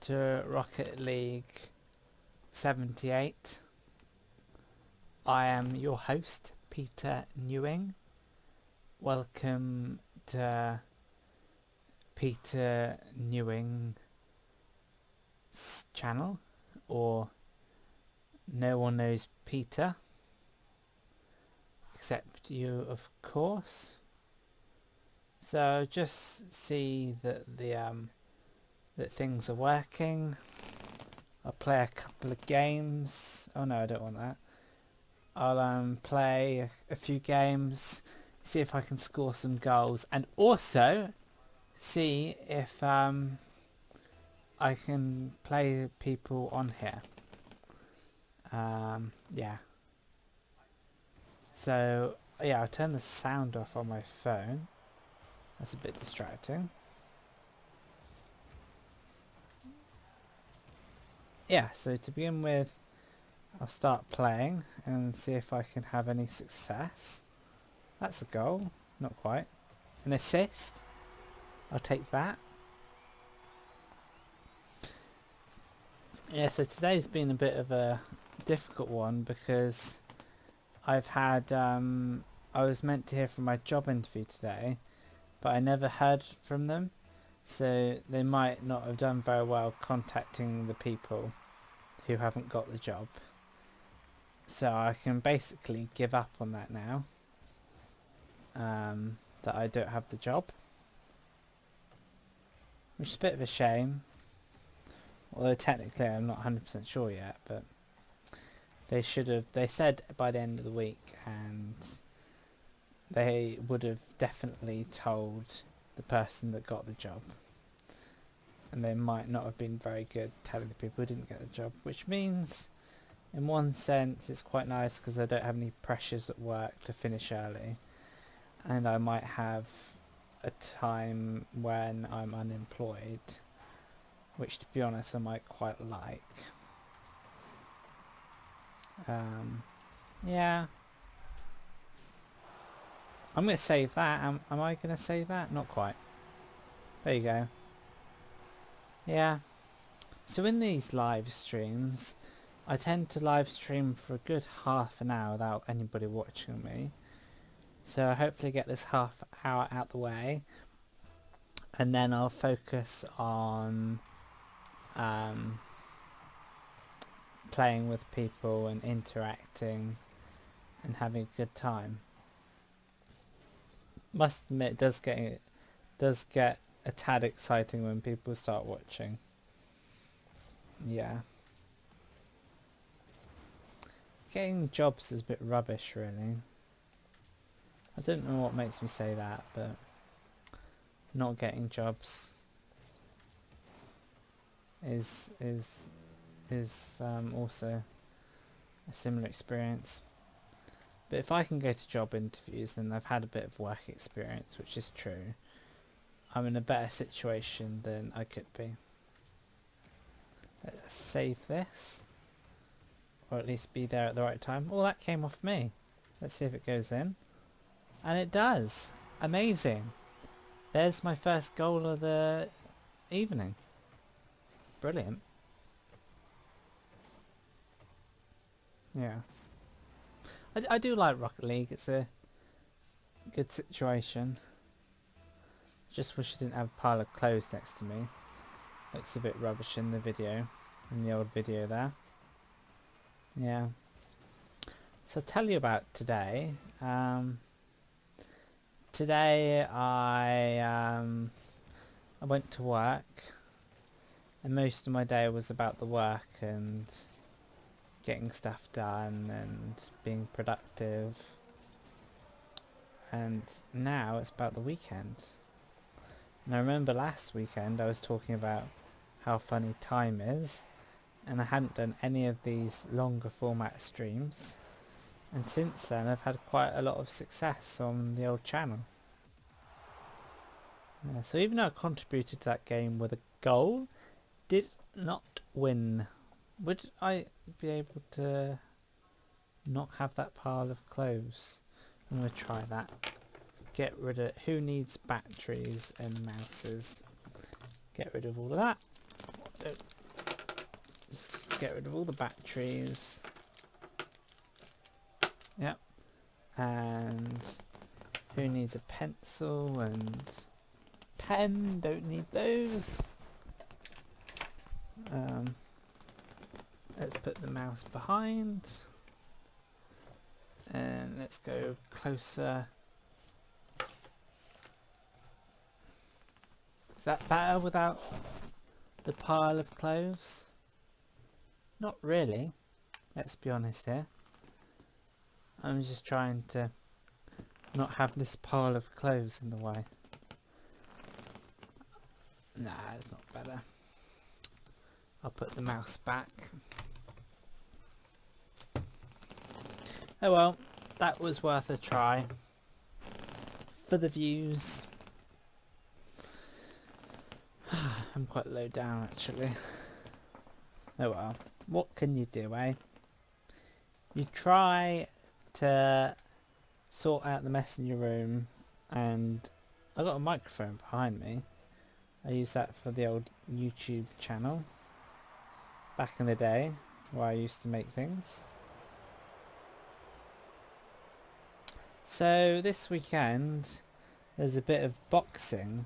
to Rocket League 78. I am your host, Peter Newing. Welcome to Peter Newing's channel, or No One Knows Peter, except you, of course. So just see that that things are working. I'll play a couple of games. Oh no, I don't want that. I'll play a few games, see if I can score some goals, and also see if I can play people on here. Yeah. So yeah, I'll turn the sound off on my phone. That's a bit distracting. Yeah, so to begin with, I'll start playing and see if I can have any success. That's a goal. Not quite. An assist. I'll take that. Yeah, so today's been a bit of a difficult one because I've had I was meant to hear from my job interview today, but I never heard from them, so they might not have done very well contacting the people who haven't got the job. So I can basically give up on that now, that I don't have the job, which is a bit of a shame, although technically I'm not 100% sure yet, but they said by the end of the week, and they would have definitely told the person that got the job, and they might not have been very good telling the people who didn't get the job, which means in one sense it's quite nice because I don't have any pressures at work to finish early, and I might have a time when I'm unemployed, which to be honest I might quite like. Yeah, I'm going to save that. Am I going to save that? Not quite. There you go. Yeah. So in these live streams, I tend to live stream for a good half an hour without anybody watching me. So I hopefully get this half hour out the way, and then I'll focus on playing with people and interacting and having a good time. Must admit, it does get a tad exciting when people start watching. Yeah. Getting jobs is a bit rubbish, really. I don't know what makes me say that, but not getting jobs is also a similar experience. But if I can go to job interviews, then I've had a bit of work experience, which is true. I'm in a better situation than I could be. Let's save this, or at least be there at the right time. Oh, that came off me. Let's see if it goes in. And it does. Amazing. There's my first goal of the evening. Brilliant. Yeah. I do like Rocket League. It's a good situation. Just wish I didn't have a pile of clothes next to me. Looks a bit rubbish in the video, in the old video there. Yeah. So I'll tell you about today. Today I went to work, and most of my day was about the work and getting stuff done and being productive. And now it's about the weekend. And I remember last weekend I was talking about how funny time is, and I hadn't done any of these longer format streams, and since then I've had quite a lot of success on the old channel. Yeah, so even though I contributed to that game with a goal, did not win. Would I be able to not have that pile of clothes? I'm going to try that. Get rid of... Who needs batteries and mouses? Get rid of all of that. get rid of all the batteries. Yep. And who needs a pencil and pen? Don't need those. Let's put the mouse behind. And let's go closer. Is that better without the pile of clothes? Not really. Let's be honest here. I'm just trying to not have this pile of clothes in the way. Nah, it's not better. I'll put the mouse back. Oh well, that was worth a try. For the views. I'm quite low down actually. Oh well, what can you do, eh? You try to sort out the mess in your room, and I got a microphone behind me. I use that for the old YouTube channel back in the day where I used to make things. So this weekend there's a bit of boxing.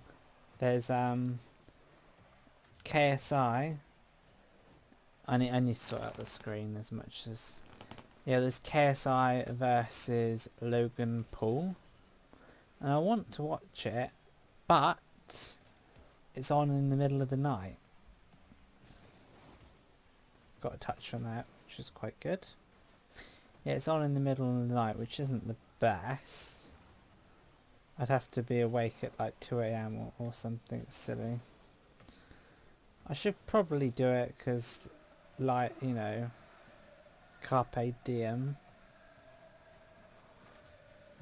There's KSI. I need to sort out the screen as much as... Yeah, there's KSI versus Logan Paul. And I want to watch it, but it's on in the middle of the night. Got a touch on that, which is quite good. Yeah, it's on in the middle of the night, which isn't the best. I'd have to be awake at like 2 AM or something silly. I should probably do it because, like, you know, carpe diem.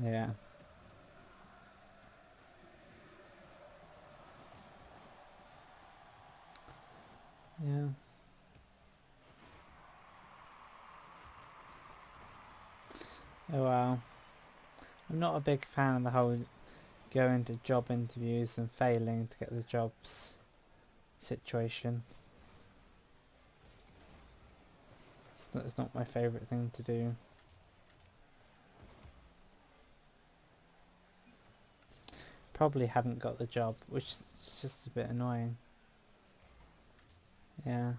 Yeah. Yeah. Oh well. I'm not a big fan of the whole going to job interviews and failing to get the jobs situation. It's not my favourite thing to do. Probably haven't got the job, which is just a bit annoying. Yeah.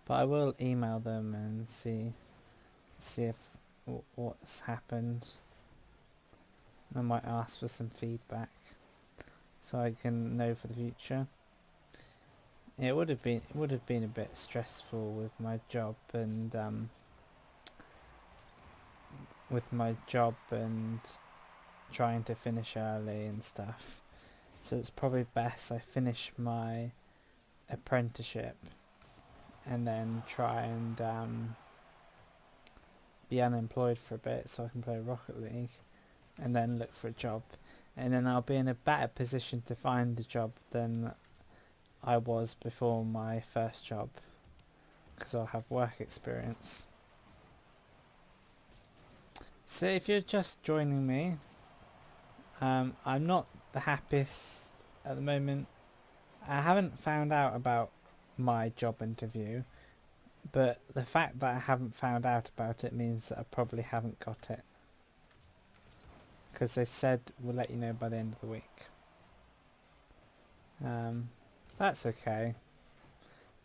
But I will email them and see if what's happened. I might ask for some feedback so I can know for the future. Yeah, it would have been a bit stressful with my job and trying to finish early and stuff. So it's probably best I finish my apprenticeship and then try and be unemployed for a bit so I can play Rocket League and then look for a job, and then I'll be in a better position to find a job than I was before my first job because I'll have work experience. So if you're just joining me, I'm not the happiest at the moment. I haven't found out about my job interview, but the fact that I haven't found out about it means that I probably haven't got it. Because they said we'll let you know by the end of the week. That's okay.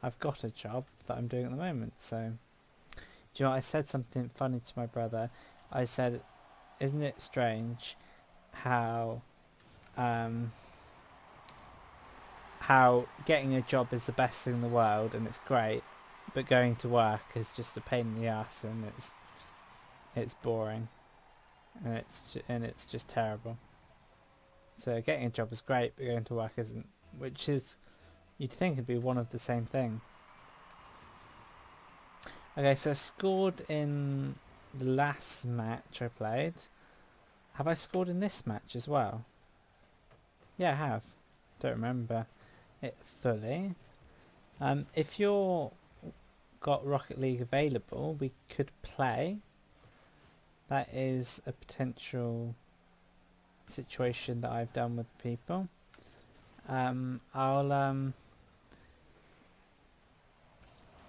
I've got a job that I'm doing at the moment, so... Do you know what? I said something funny to my brother. I said, isn't it strange how getting a job is the best thing in the world and it's great, but going to work is just a pain in the ass and it's boring and it's just terrible. So getting a job is great, but going to work isn't, which is, you'd think it'd be one of the same thing. Okay, so I scored in the last match I played. Have I scored in this match as well? Yeah, I have. Don't remember it fully. If you're got Rocket League available, we could play. That is a potential situation that I've done with people.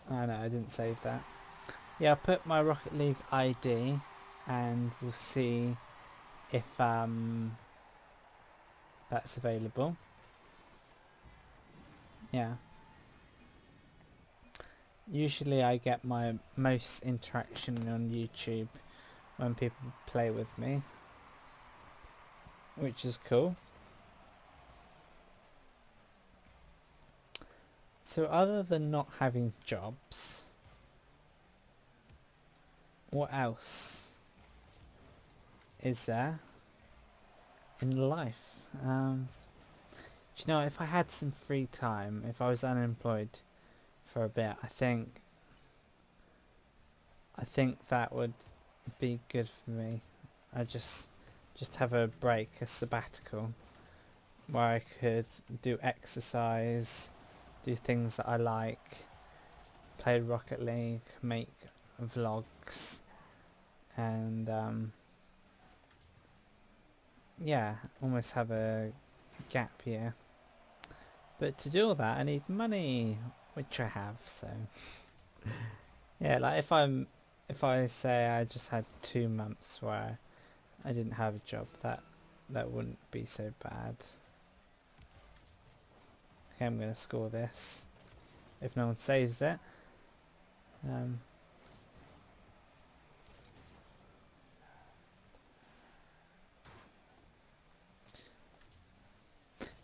Oh no, I didn't save that. Yeah, I'll put my Rocket League ID and we'll see if that's available. Yeah. Usually I get my most interaction on YouTube when people play with me, which is cool. So other than not having jobs, what else is there in life? Do you know, if I had some free time, if I was unemployed for a bit, I think that would be good for me. I just have a break, a sabbatical, where I could do exercise, do things that I like, play Rocket League, make vlogs, and yeah, almost have a gap year. But to do all that, I need money, which I have. So yeah, like if I say I just had 2 months where I didn't have a job, that wouldn't be so bad. Okay, I'm gonna score this if no one saves it.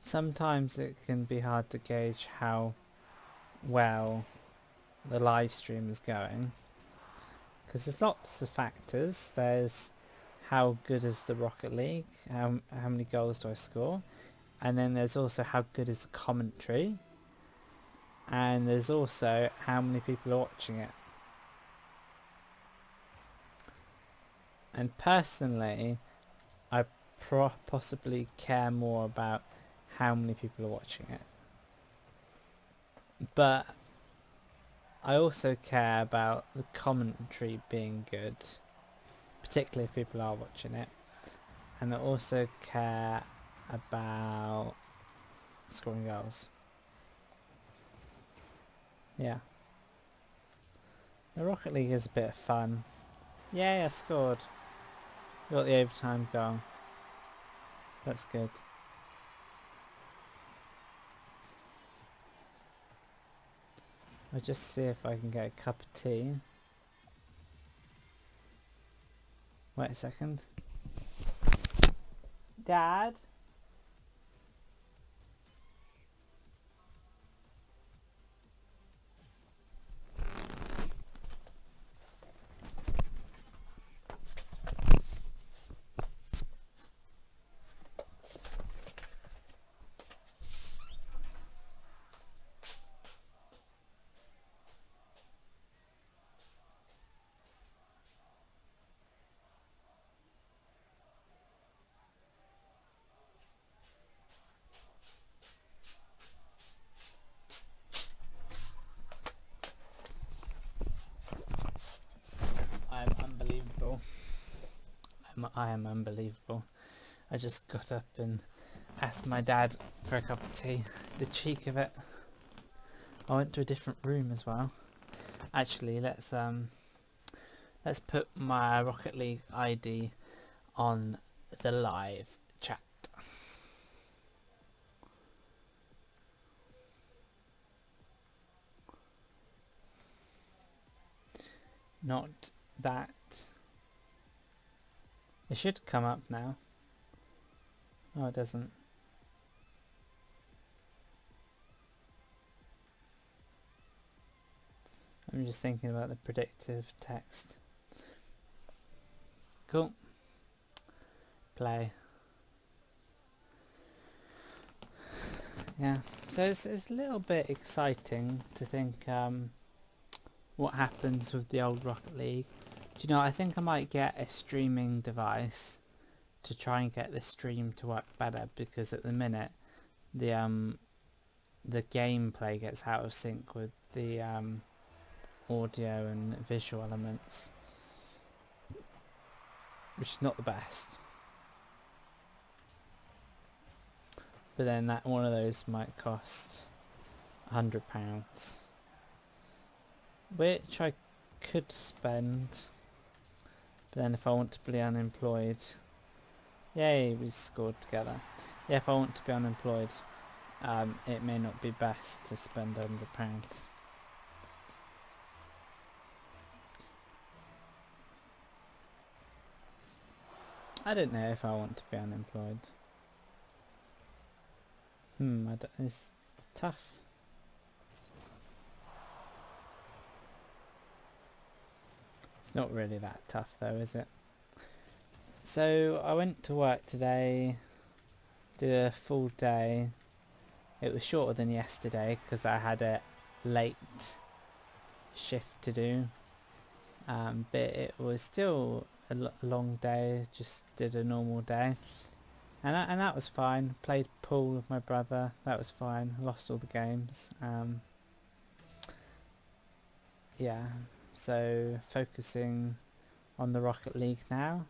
Sometimes it can be hard to gauge how well the live stream is going because there's lots of factors. There's how good is the Rocket League, how many goals do I score, and then there's also how good is the commentary, and there's also how many people are watching it. And personally, I possibly care more about how many people are watching it, but I also care about the commentary being good, particularly if people are watching it, and I also care about scoring goals. Yeah. The Rocket League is a bit of fun. Yay, I scored. Got the overtime goal. That's good. I'll just see if I can get a cup of tea. Wait a second. Dad? I'm unbelievable. I am unbelievable. I just got up and asked my dad for a cup of tea. The cheek of it. I went to a different room as well. Actually, let's put my Rocket League ID on the live chat. Not that. It should come up now. Oh, it doesn't. I'm just thinking about the predictive text. Cool. Play. Yeah. So it's a little bit exciting to think what happens with the old Rocket League. Do you know, I think I might get a streaming device to try and get the stream to work better, because at the minute the gameplay gets out of sync with the audio and visual elements, which is not the best. But then that one of those might cost £100. which I could spend, but then if I want to be unemployed, yay, we scored together. Yeah, if I want to be unemployed, it may not be best to spend £100. I don't know if I want to be unemployed. It's tough. It's not really that tough though, is it? So I went to work today, did a full day. It was shorter than yesterday because I had a late shift to do, but it was still a long day. Just did a normal day, and that was fine. Played pool with my brother. That was fine. Lost all the games. Yeah, so focusing on the Rocket League now.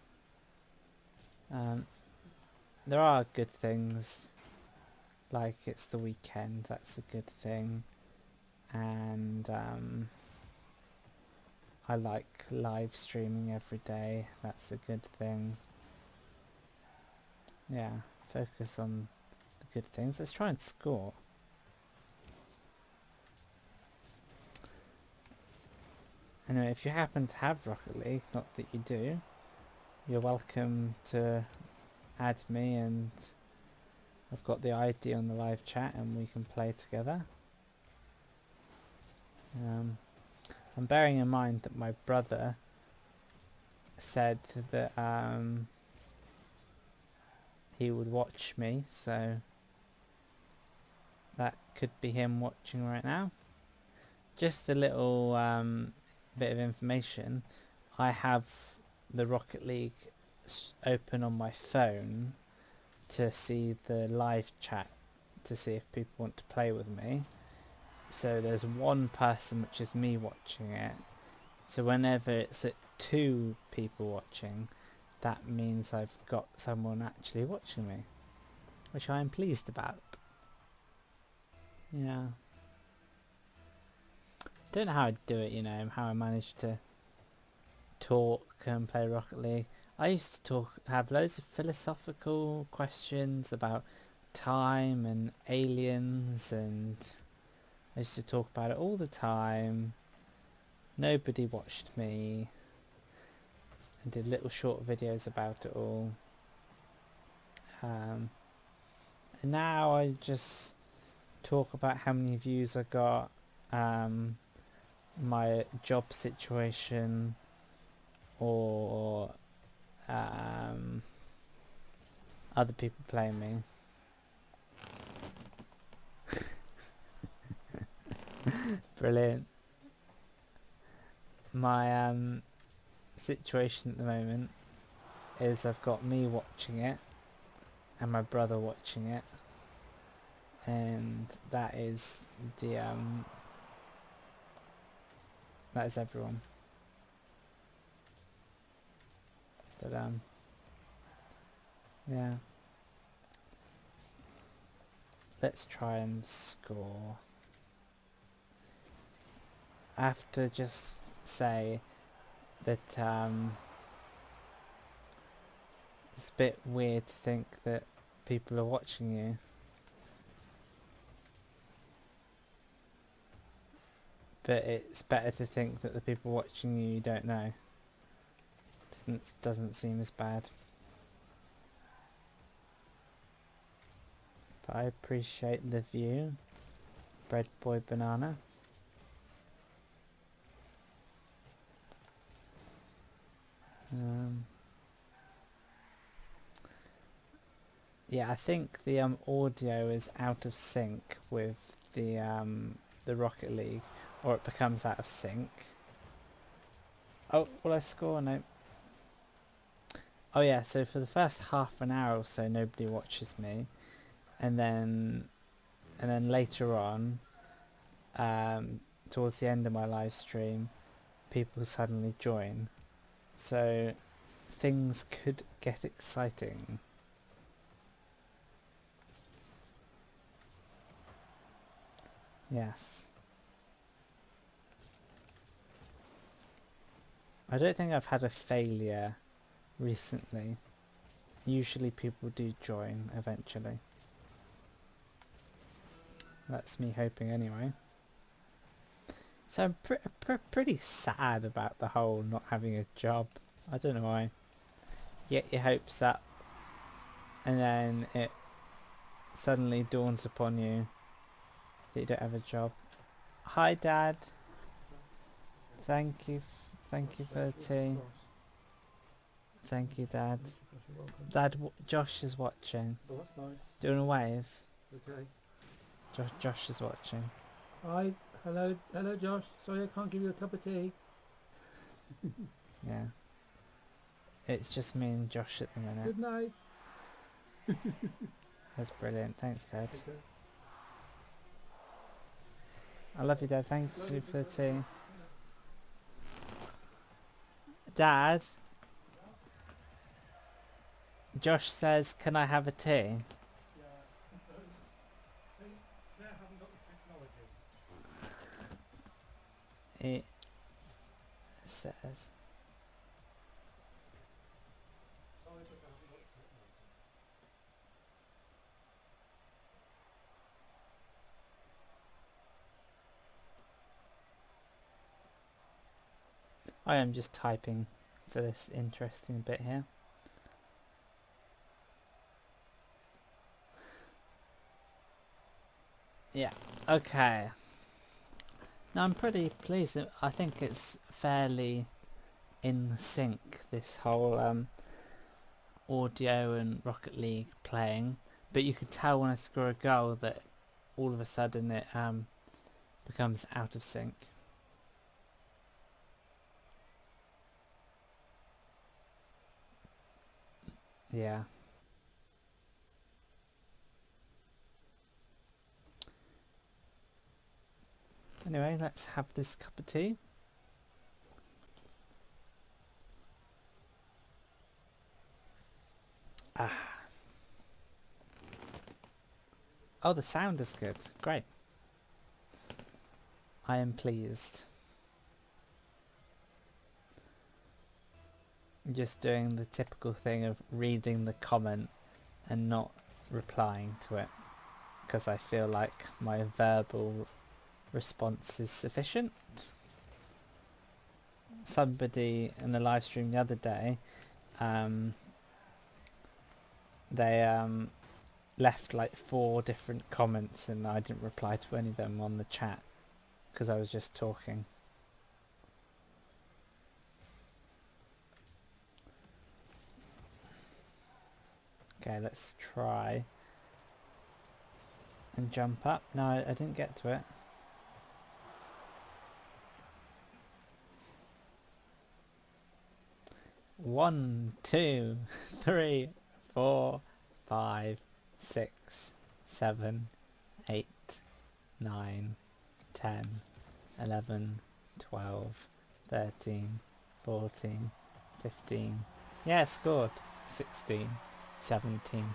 There are good things, like it's the weekend, that's a good thing, and I like live streaming every day, that's a good thing. Yeah, focus on the good things. Let's try and score. Anyway, if you happen to have Rocket League, not that you do, you're welcome to add me, and I've got the ID on the live chat and we can play together. I'm bearing in mind that my brother said that he would watch me, so that could be him watching right now. Just a little bit of information. I have the Rocket League open on my phone to see the live chat, to see if people want to play with me. So there's one person, which is me, watching it. So whenever it's at 2 people watching, that means I've got someone actually watching me, which I am pleased about. Yeah. Don't know how I do it, how I managed to talk and play Rocket League. I used to have loads of philosophical questions about time and aliens, and I used to talk about it all the time. Nobody watched me, and did little short videos about it all. And now I just talk about how many views I got, my job situation, or other people playing me. Brilliant. My situation at the moment is I've got me watching it and my brother watching it, and that is the that is everyone. But yeah, let's try and score. I have to just say that it's a bit weird to think that people are watching you. But it's better to think that the people watching you don't know. Doesn't seem as bad. But I appreciate the view. Bread Boy Banana. Yeah, I think the audio is out of sync with the Rocket League, or it becomes out of sync. Oh, will I score? No. Oh yeah, so for the first half an hour or so nobody watches me, and then later on, towards the end of my live stream, people suddenly join. So things could get exciting. Yes. I don't think I've had a failure recently. Usually people do join eventually. That's me hoping anyway. So I'm pretty sad about the whole not having a job. I don't know why. Get your hopes up and then it suddenly dawns upon you that you don't have a job. Hi Dad. Thank you for the tea. Thank you Dad. Dad, Josh is watching. Oh, that's nice. Doing a wave. Okay. Josh is watching. Hi. Hello, Josh. Sorry I can't give you a cup of tea. Yeah. It's just me and Josh at the minute. Good night. That's brilliant. Thanks Dad. Okay. I love you Dad. Thank you for the tea. Dad? Josh says, can I have a tea? Yeah. So Sarah hasn't got the technology. It says. Sorry, but I haven't got the technology. I am just typing for this interesting bit here. Yeah, okay. Now I'm pretty pleased. I think it's fairly in sync, this whole audio and Rocket League playing. But you could tell when I score a goal that all of a sudden it becomes out of sync. Yeah. Anyway, let's have this cup of tea. Oh, the sound is good. Great. I am pleased. I'm just doing the typical thing of reading the comment and not replying to it, because I feel like my verbal response is sufficient. Somebody in the live stream the other day, they left like 4 different comments and I didn't reply to any of them on the chat because I was just talking. Okay, let's try and jump up. No, I didn't get to it. One, 2, 3, 4, 5, 6, 7, 8, 9, 10, 11, 12, 13, 14, 15. Yeah, scored. 16, 17,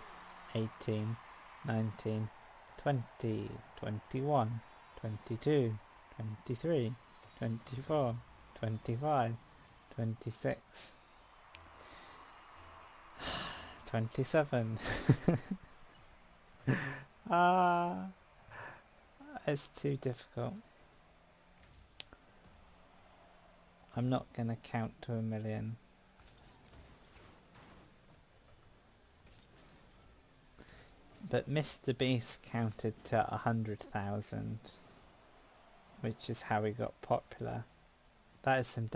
18, 19, 20, 21, 22, 23, 24, 25, 26, 27. It's too difficult. I'm not gonna count to 1,000,000. But Mr. Beast counted to 100,000, which is how he got popular. That is some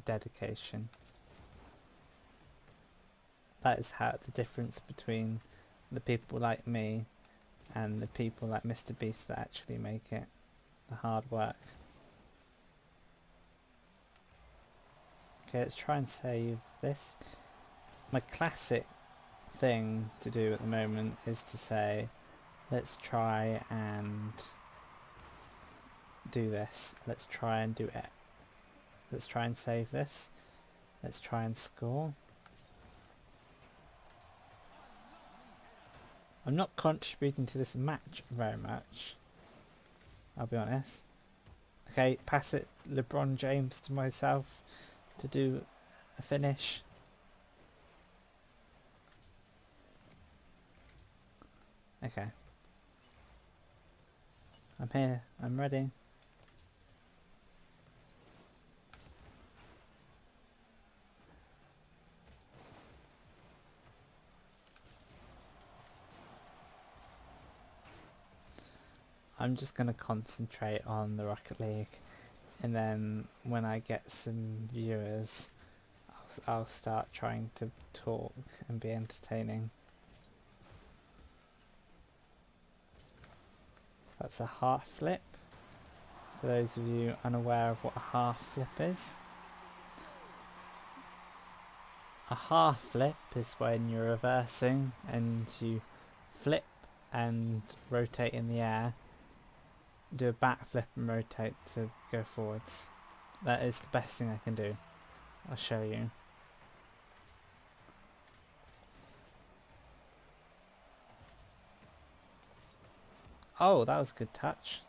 dedication. That is how the difference between the people like me and the people like Mr. Beast that actually make it. The hard work. Okay, let's try and save this. My classic thing to do at the moment is to say, let's try and do this. Let's try and do it. Let's try and save this. Let's try and score. I'm not contributing to this match very much, I'll be honest. Okay, pass it LeBron James to myself. to do a finish. Okay. I'm here. I'm ready. I'm just going to concentrate on the Rocket League, and then when I get some viewers, I'll start trying to talk and be entertaining. That's a half flip. For those of you unaware of what a half flip is. A half flip is when you're reversing and you flip and rotate in the air, do a back flip and rotate to go forwards. That is the best thing I can do. I'll show you. Oh, that was a good touch.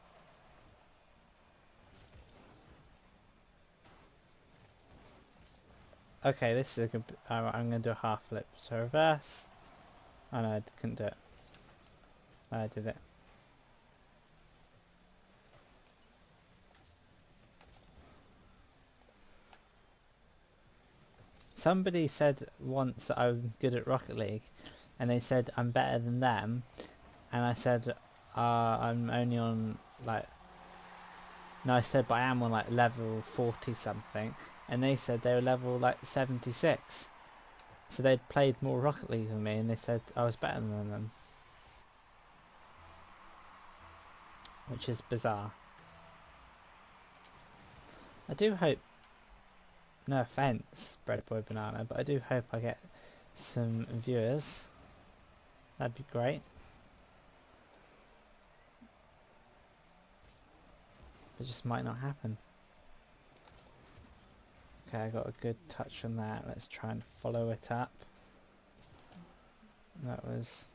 Okay, this is a good... I'm going to do a half flip. So reverse. Oh no, I couldn't do it. I did it. Somebody said once that I'm good at Rocket League, and they said I'm better than them, and I said I'm only on like... No, I said but I am on like level 40 something, and they said they were level like 76. So they'd played more Rocket League than me, and they said I was better than them. Which is bizarre. I do hope, no offence, Bread Boy Banana, but I do hope I get some viewers. That'd be great. It just might not happen. Okay, I got a good touch on that. Let's try and follow it up. That was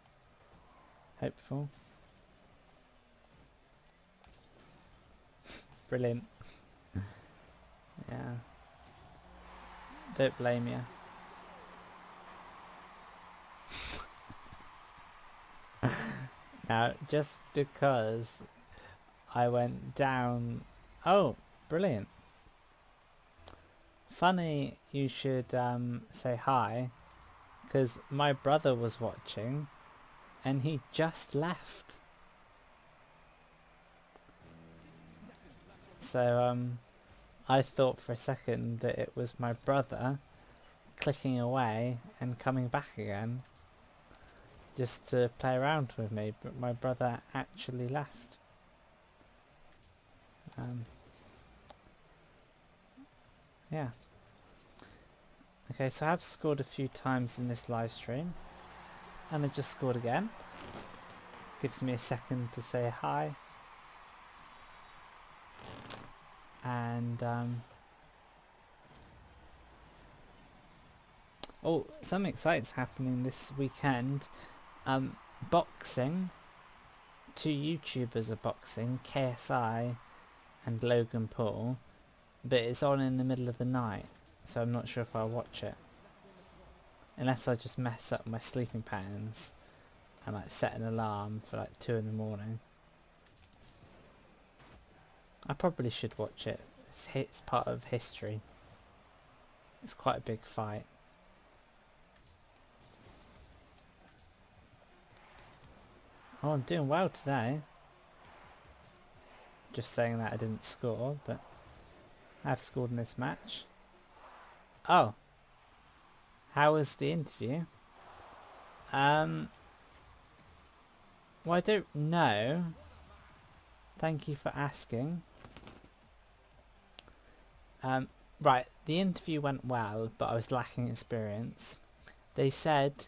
hopeful. Brilliant. Yeah. Don't blame you. Now, just because I went down... Oh, brilliant. Funny you should say hi, because my brother was watching and he just left. So I thought for a second that it was my brother clicking away and coming back again just to play around with me, but my brother actually left. Yeah. Okay, so I've scored a few times in this live stream, and I just scored again. Gives me a second to say hi. And oh, something exciting's happening this weekend. Boxing. Two YouTubers are boxing, KSI and Logan Paul, but it's on in the middle of the night, so I'm not sure if I'll watch it. Unless I just mess up my sleeping patterns and like set an alarm for like 2 in the morning. I probably should watch it. It's part of history. It's quite a big fight. Oh, I'm doing well today. Just saying that I didn't score, but I've scored in this match. Oh. How was the interview? Well, I don't know. Thank you for asking. Right, the interview went well, but I was lacking experience. They said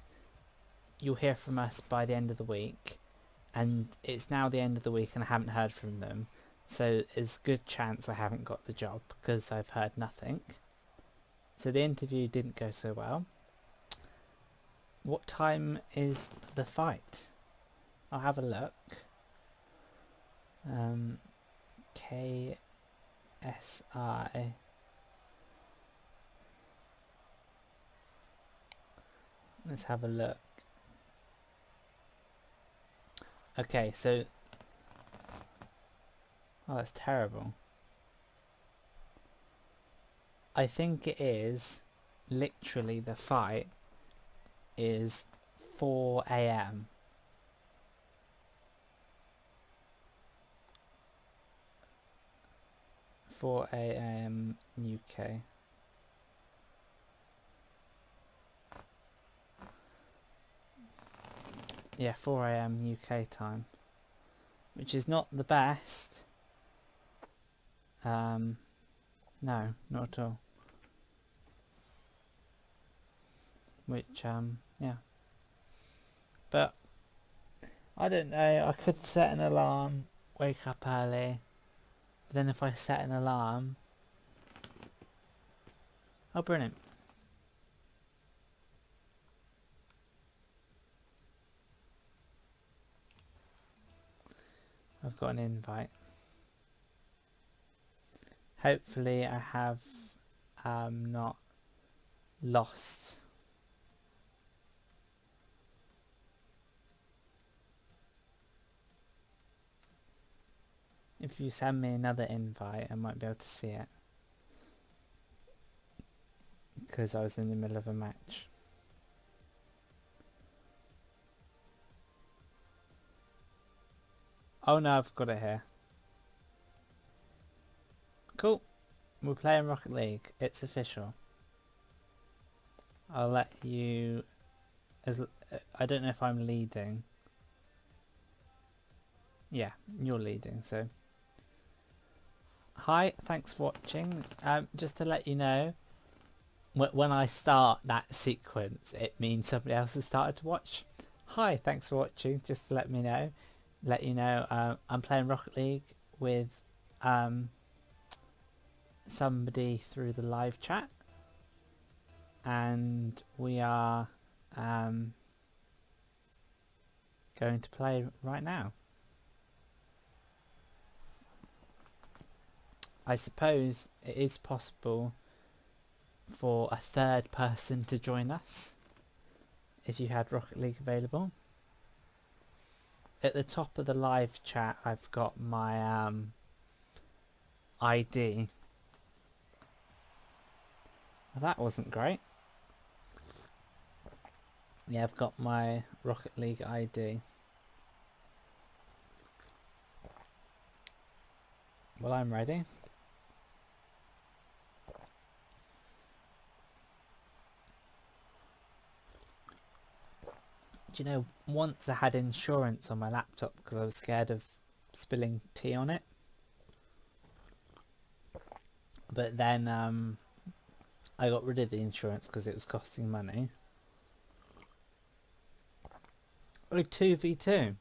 you'll hear from us by the end of the week, and it's now the end of the week and I haven't heard from them, so there's a good chance I haven't got the job because I've heard nothing. So the interview didn't go so well. What time is the fight? I'll have a look. KSI Let's have a look. Okay, so... Oh, that's terrible. I think it is literally the fight is 4 a.m. 4 a.m. UK. Yeah, 4 a.m. UK time, which is not the best. No, not at all. Which, yeah. But, I don't know, I could set an alarm, wake up early, but then if I set an alarm... Oh, brilliant. I've got an invite. Hopefully I have not lost. If you send me another invite, I might be able to see it. Because I was in the middle of a match. Oh no, I've got it here. Cool. We're playing Rocket League. It's official. I'll let you... I don't know if I'm leading. Yeah, you're leading, so... Hi, thanks for watching. Just to let you know, when I start that sequence, it means somebody else has started to watch. Hi, thanks for watching. Just to let you know, I'm playing Rocket League with somebody through the live chat, and we are going to play right now. I suppose it is possible for a third person to join us if you had Rocket League available. At the top of the live chat I've got my ID. Well, that wasn't great. Yeah, I've got my Rocket League ID. Well, I'm ready. Do you know, once I had insurance on my laptop because I was scared of spilling tea on it. But then I got rid of the insurance because it was costing money. Oh, 2v2.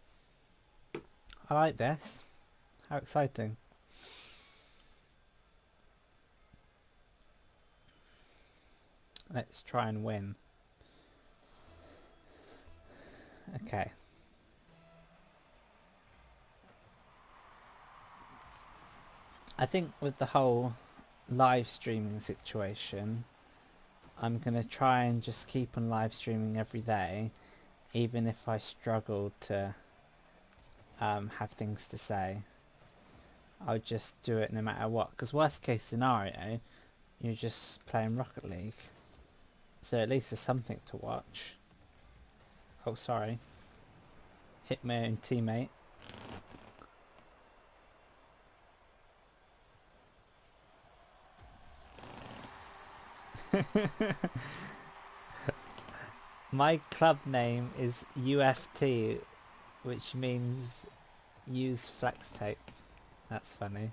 I like this. How exciting. Let's try and win. Okay. I think with the whole live streaming situation, I'm going to try and just keep on live streaming every day, even if I struggle to have things to say. I'll just do it no matter what, because worst case scenario, you're just playing Rocket League. So at least there's something to watch. Oh, sorry. Hit my own teammate. My club name is UFT, which means use flex tape. That's funny.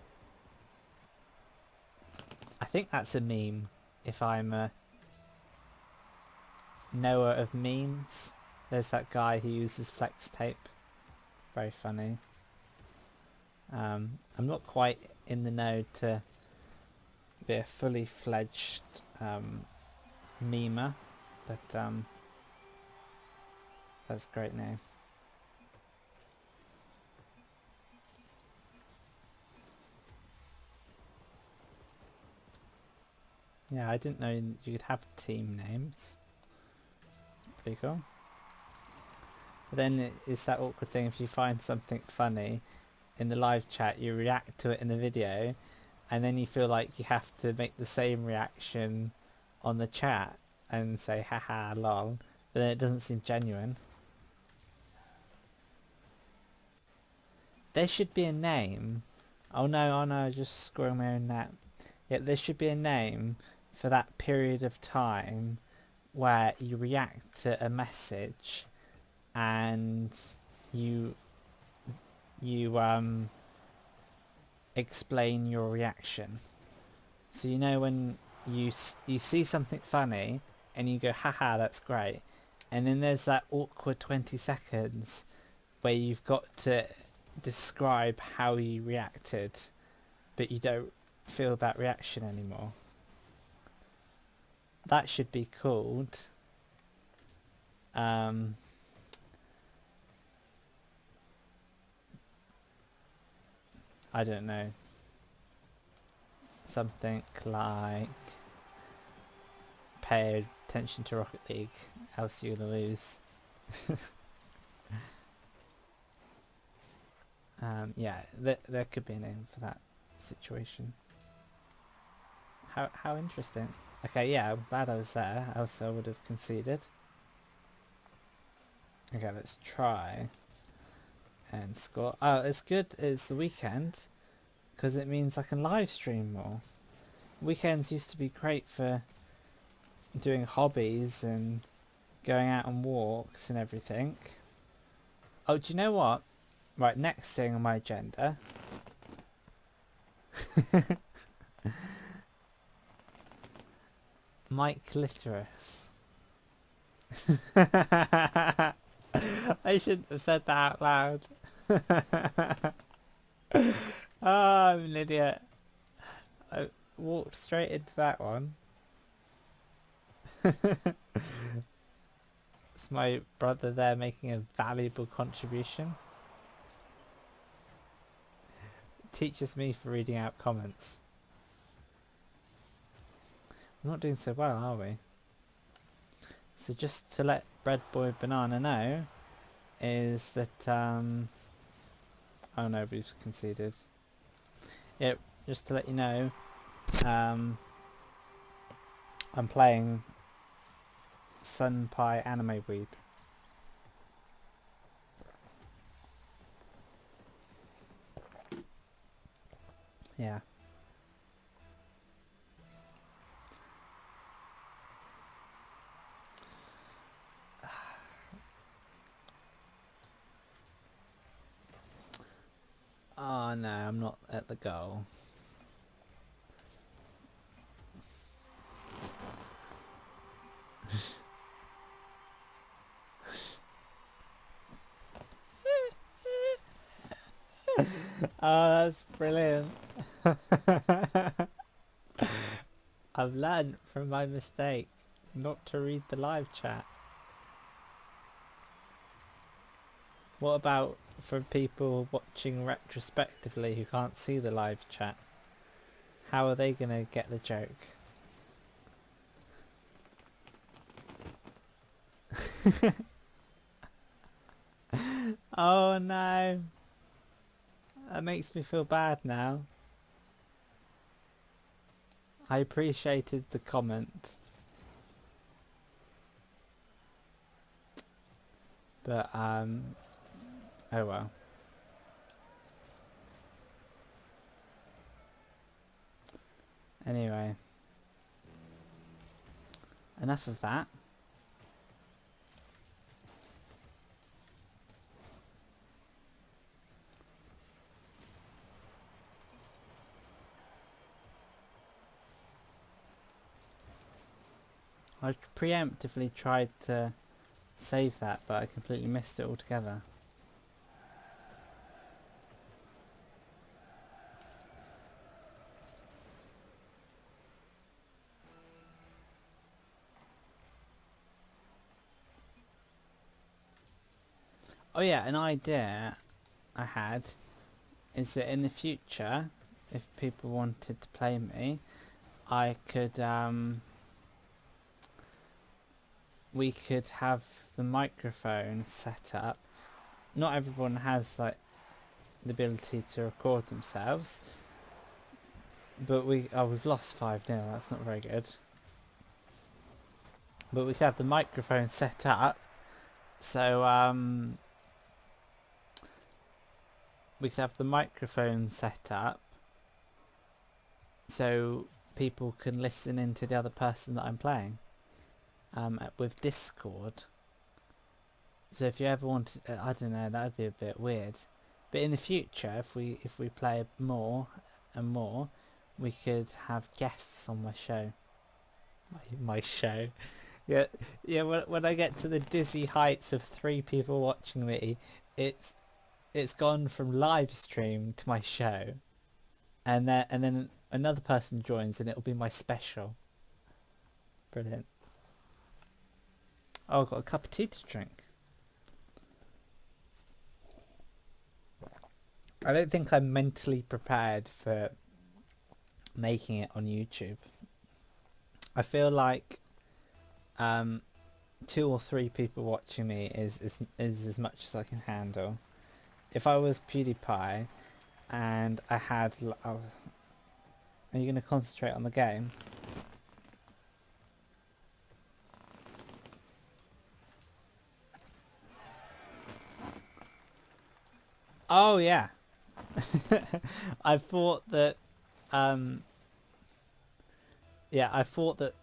I think that's a meme, if I'm a knower of memes. There's that guy who uses flex tape. Very funny. I'm not quite in the know to be a fully fledged memer, but that's a great name. Yeah, I didn't know you could have team names. Pretty cool. But then it's that awkward thing, if you find something funny in the live chat, you react to it in the video, and then you feel like you have to make the same reaction on the chat and say haha lol, but then it doesn't seem genuine. There should be a name. Oh no, just scoring my own net. Yeah, there should be a name for that period of time where you react to a message and you explain your reaction. So you know when you see something funny and you go haha that's great, and then there's that awkward 20 seconds where you've got to describe how you reacted, but you don't feel that reaction anymore. That should be called I don't know, something like pay attention to Rocket League, else you're gonna lose. Yeah, there could be a name for that situation. How interesting. Okay, yeah, I'm glad I was there, else I would have conceded. Okay, let's try and score. Oh, it's good it's the weekend, because it means I can live stream more. Weekends used to be great for doing hobbies and going out on walks and everything. Oh, do you know what? Right, next thing on my agenda. Mike Clitoris. I shouldn't have said that out loud. Oh, I'm an idiot. I walked straight into that one. It's my brother there making a valuable contribution. Teaches me for reading out comments. We're not doing so well, are we? So just to let Bread Boy Banana know, is that oh no, we've conceded. Yep, just to let you know, I'm playing Sunpie Anime Weeb. Yeah. Oh no, I'm not at the goal. Oh, that's brilliant. I've learned from my mistake not to read the live chat. What about for people watching retrospectively who can't see the live chat? How are they gonna get the joke? Oh no. That makes me feel bad now. I appreciated the comment. But oh well. Anyway. Enough of that. I preemptively tried to save that, but I completely missed it altogether. Oh yeah, an idea I had is that in the future, if people wanted to play me, I could we could have the microphone set up. Not everyone has like the ability to record themselves, but we've lost 5-0. That's not very good. But we could have the microphone set up, so we could have the microphone set up so people can listen into the other person that I'm playing with Discord. So if you ever want to, I don't know, that would be a bit weird. But in the future, if we play more and more, we could have guests on my show. My show. Yeah. When I get to the dizzy heights of 3 people watching me, it's gone from live stream to my show, and then another person joins, and it'll be my special. Brilliant. Oh, I've got a cup of tea to drink. I don't think I'm mentally prepared for making it on YouTube. I feel like 2 or 3 people watching me is as much as I can handle. If I was PewDiePie and I had... are you going to concentrate on the game? Oh yeah. I thought that I thought that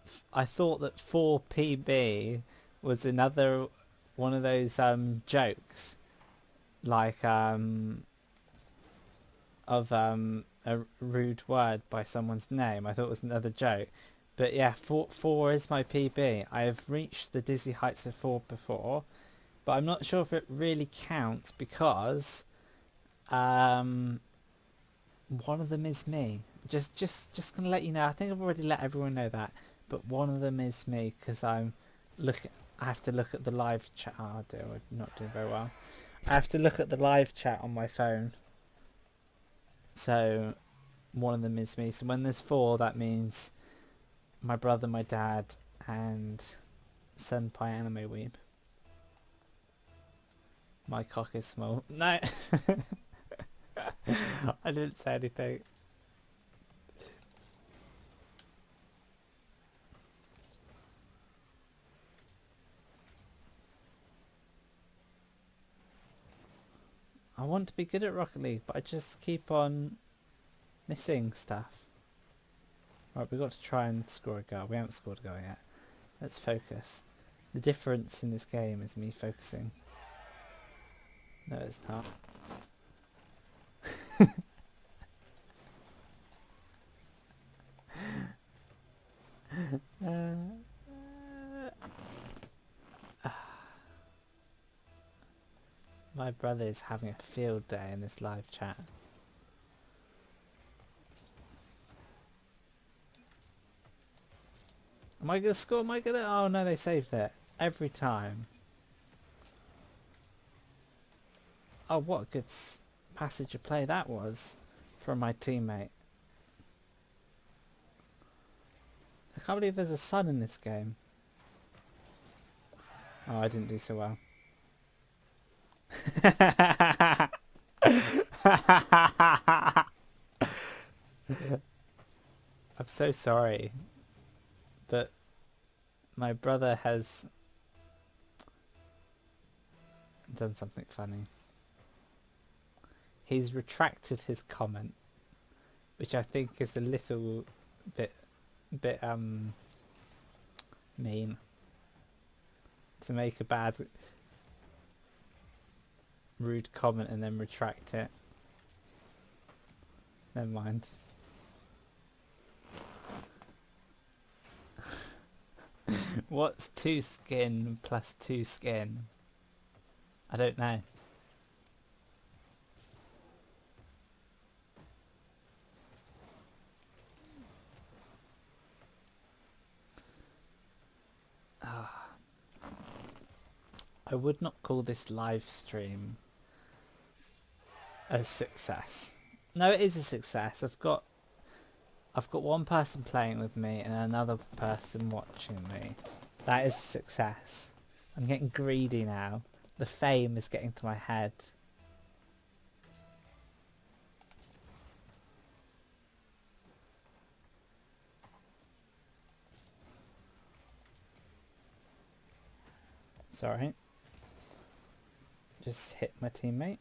4PB was another one of those jokes, like of a rude word by someone's name. I thought it was another joke. But yeah, 4 is my PB. I have reached the dizzy heights of 4 before, but I'm not sure if it really counts because one of them is me. Just gonna let you know. I think I've already let everyone know that, but one of them is me because I have to look at the live chat. Oh dear, we're not doing very well. I have to look at the live chat on my phone. So one of them is me. So when there's 4, that means my brother, my dad, and Senpai Anime Weeb. My cock is small. No. I didn't say anything. I want to be good at Rocket League, but I just keep on missing stuff. Right, we've got to try and score a goal. We haven't scored a goal yet. Let's focus. The difference in this game is me focusing. No, it's not. My brother is having a field day in this live chat. Am I gonna score? Am I gonna... Oh no, they saved it. Every time. Oh, what a good passage of play that was from my teammate. I can't believe there's a sun in this game. Oh, I didn't do so well. I'm so sorry, but my brother has done something funny. He's retracted his comment, which I think is a little bit mean. To make a bad, rude comment and then retract it. Never mind. What's 2 skin plus 2 skin? I don't know. I would not call this live stream a success. No, it is a success. I've got one person playing with me and another person watching me. That is a success. I'm getting greedy now. The fame is getting to my head. Sorry. Just hit my teammate.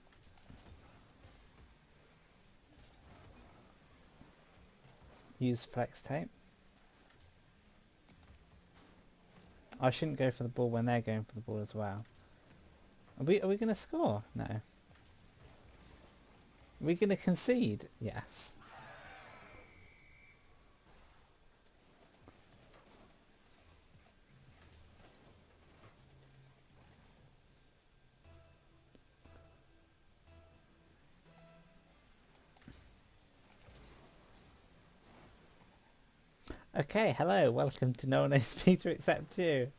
Use flex tape. I shouldn't go for the ball when they're going for the ball as well. Are we going to score? No. Are we going to concede? Yes. Okay, hello, welcome to No One Knows Peter Except You.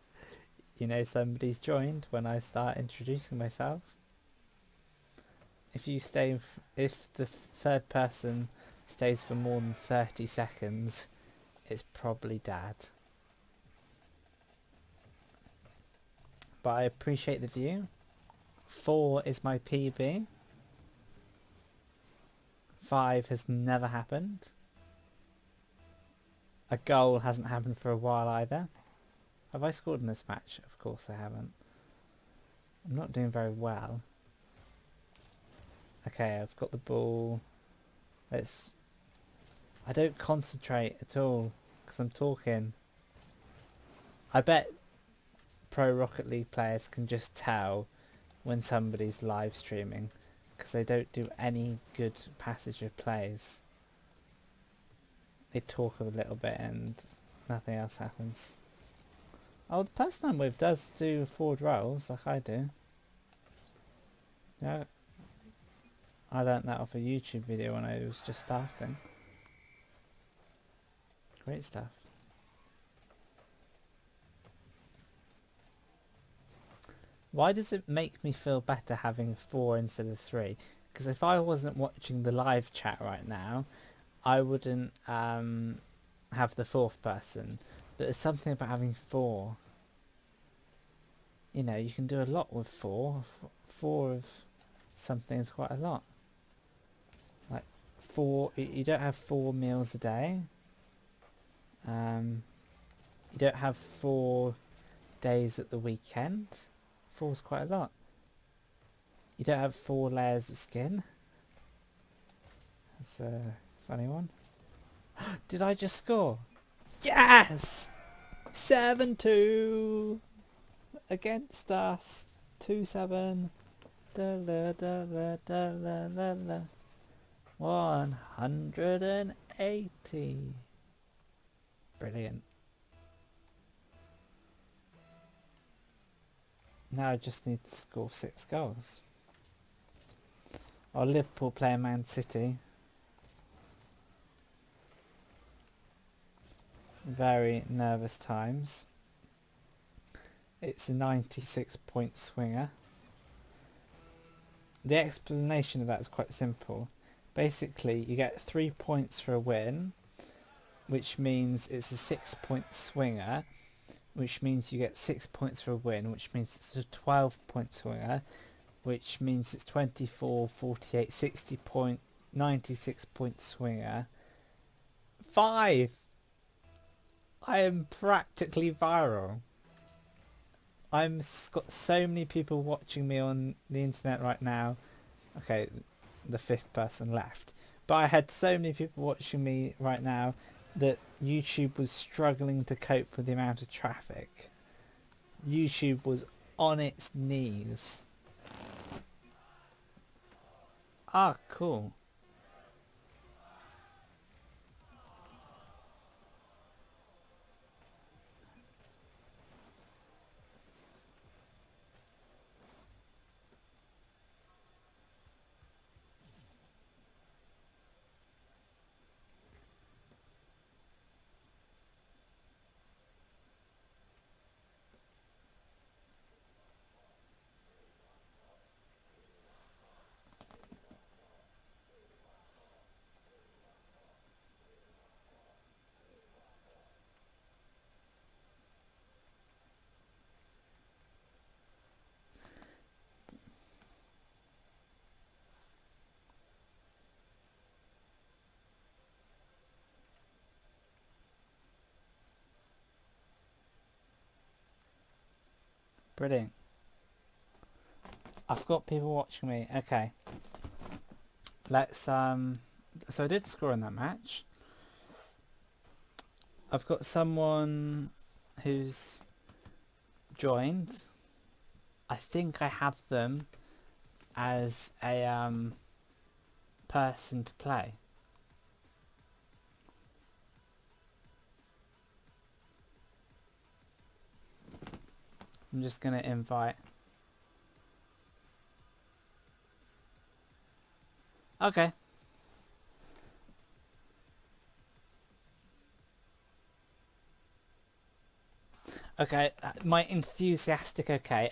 You know somebody's joined when I start introducing myself. If the third person stays for more than 30 seconds, it's probably Dad. But I appreciate the view. 4 is my PB. 5 has never happened. A goal hasn't happened for a while either. Have I scored in this match? Of course I haven't. I'm not doing very well. Okay, I've got the ball. I don't concentrate at all because I'm talking. I bet pro Rocket League players can just tell when somebody's live streaming because they don't do any good passage of plays. They talk a little bit and nothing else happens. Oh, the person I'm with does do forward rolls like I do. Yeah, I learnt that off a YouTube video when I was just starting. Great stuff. Why does it make me feel better having 4 instead of 3? Because if I wasn't watching the live chat right now, I wouldn't have the 4th person. But there's something about having 4. You know, you can do a lot with 4. 4 of something is quite a lot. Like 4, you don't have 4 meals a day. You don't have 4 days at the weekend. 4 is quite a lot. You don't have 4 layers of skin. That's a funny one. Did I just score? Yes! 7-2 against us. 2-7. Da la da la da la la la. 180. Brilliant. Now I just need to score 6 goals. Or Liverpool play Man City. Very nervous times. It's a 96-point swinger. The explanation of that is quite simple. Basically, you get 3 points for a win, which means it's a 6-point swinger, which means you get 6 points for a win, which means it's a 12-point swinger, which means it's 24, 48, 60 point, 96-point swinger. 5! I am practically viral. Got so many people watching me on the internet right now. Okay, the 5th person left. But I had so many people watching me right now that YouTube was struggling to cope with the amount of traffic. YouTube was on its knees. Ah, cool. Brilliant. I've got people watching me. Okay. Let's so I did score in that match. I've got someone who's joined. I think I have them as a person to play. I'm just going to invite. Okay. Okay, my enthusiastic okay.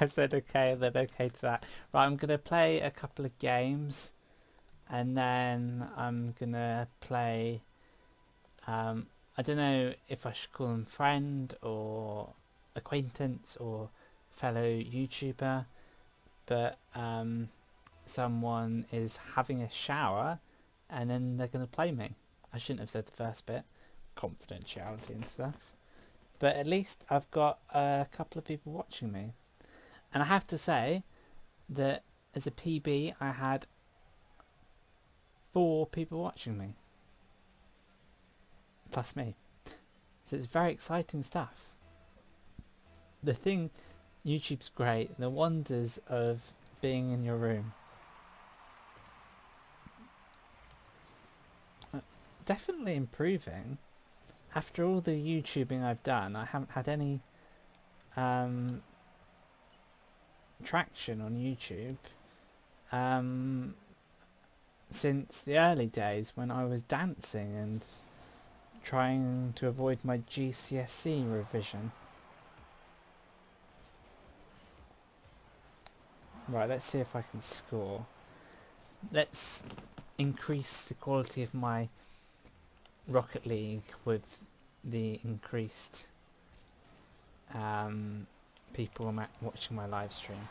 I said okay, then okay to that. Right, I'm going to play a couple of games and then I'm going to play, I don't know if I should call them friend or acquaintance or fellow YouTuber, but someone is having a shower and then they're going to play me. I shouldn't have said the first bit, confidentiality and stuff. But at least I've got a couple of people watching me. And I have to say that as a PB, I had 4 people watching me. Plus me. So it's very exciting stuff. The thing, YouTube's great. The wonders of being in your room. Definitely improving. After all the YouTubing I've done, I haven't had any traction on YouTube since the early days when I was dancing and trying to avoid my GCSE revision. Right, let's see if I can score. Let's increase the quality of my Rocket League with the increased people watching my live stream.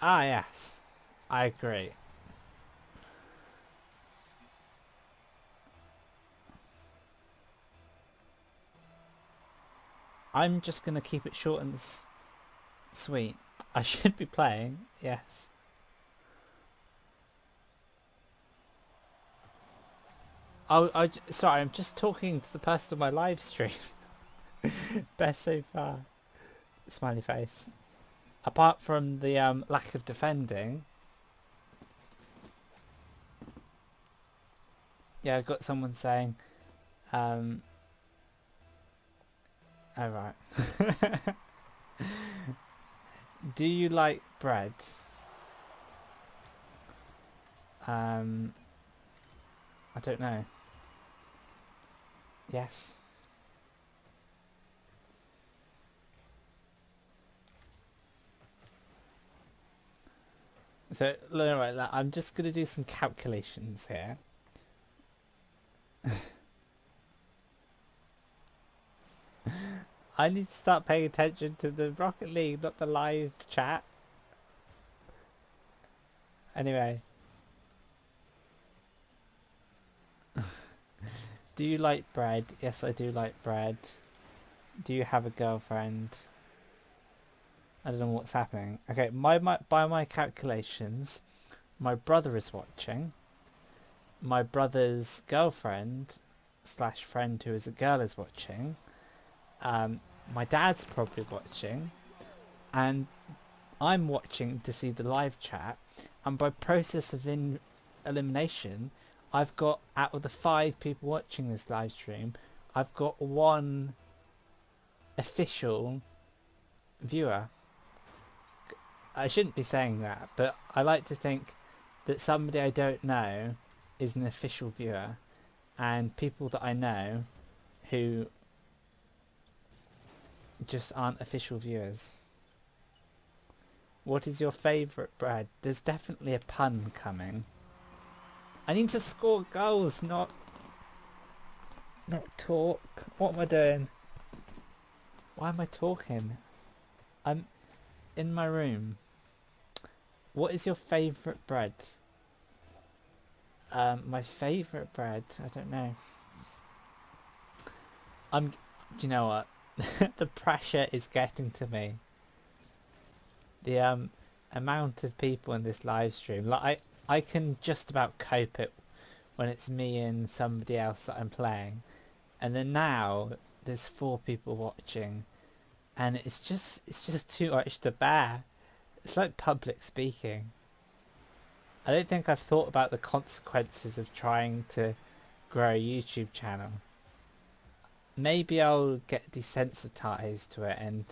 Ah yes, I agree. I'm just going to keep it short and sweet. I should be playing, yes. Sorry, I'm just talking to the person on my live stream. Best so far. Smiley face. Apart from the lack of defending. Yeah, I got someone saying, oh right. Do you like bread? I don't know. Yes. So, right, I'm just going to do some calculations here. I need to start paying attention to the Rocket League, not the live chat. Anyway. Do you like bread? Yes, I do like bread. Do you have a girlfriend? I don't know what's happening. Okay, by my calculations, my brother is watching. My brother's girlfriend / friend who is a girl is watching. My dad's probably watching. And I'm watching to see the live chat. And by process of elimination, I've got, out of the 5 people watching this live stream, I've got 1 official viewer. I shouldn't be saying that, but I like to think that somebody I don't know is an official viewer, and people that I know who just aren't official viewers. What is your favourite bread? There's definitely a pun coming. I need to score goals, not talk. What am I doing? Why am I talking? I'm in my room. What is your favourite bread? My favourite bread, I don't know. Do you know what? The pressure is getting to me. The amount of people in this live stream, like I can just about cope it when it's me and somebody else that I'm playing, and then now there's 4 people watching, and it's just too much to bear. It's like public speaking. I don't think I've thought about the consequences of trying to grow a YouTube channel. Maybe I'll get desensitized to it, and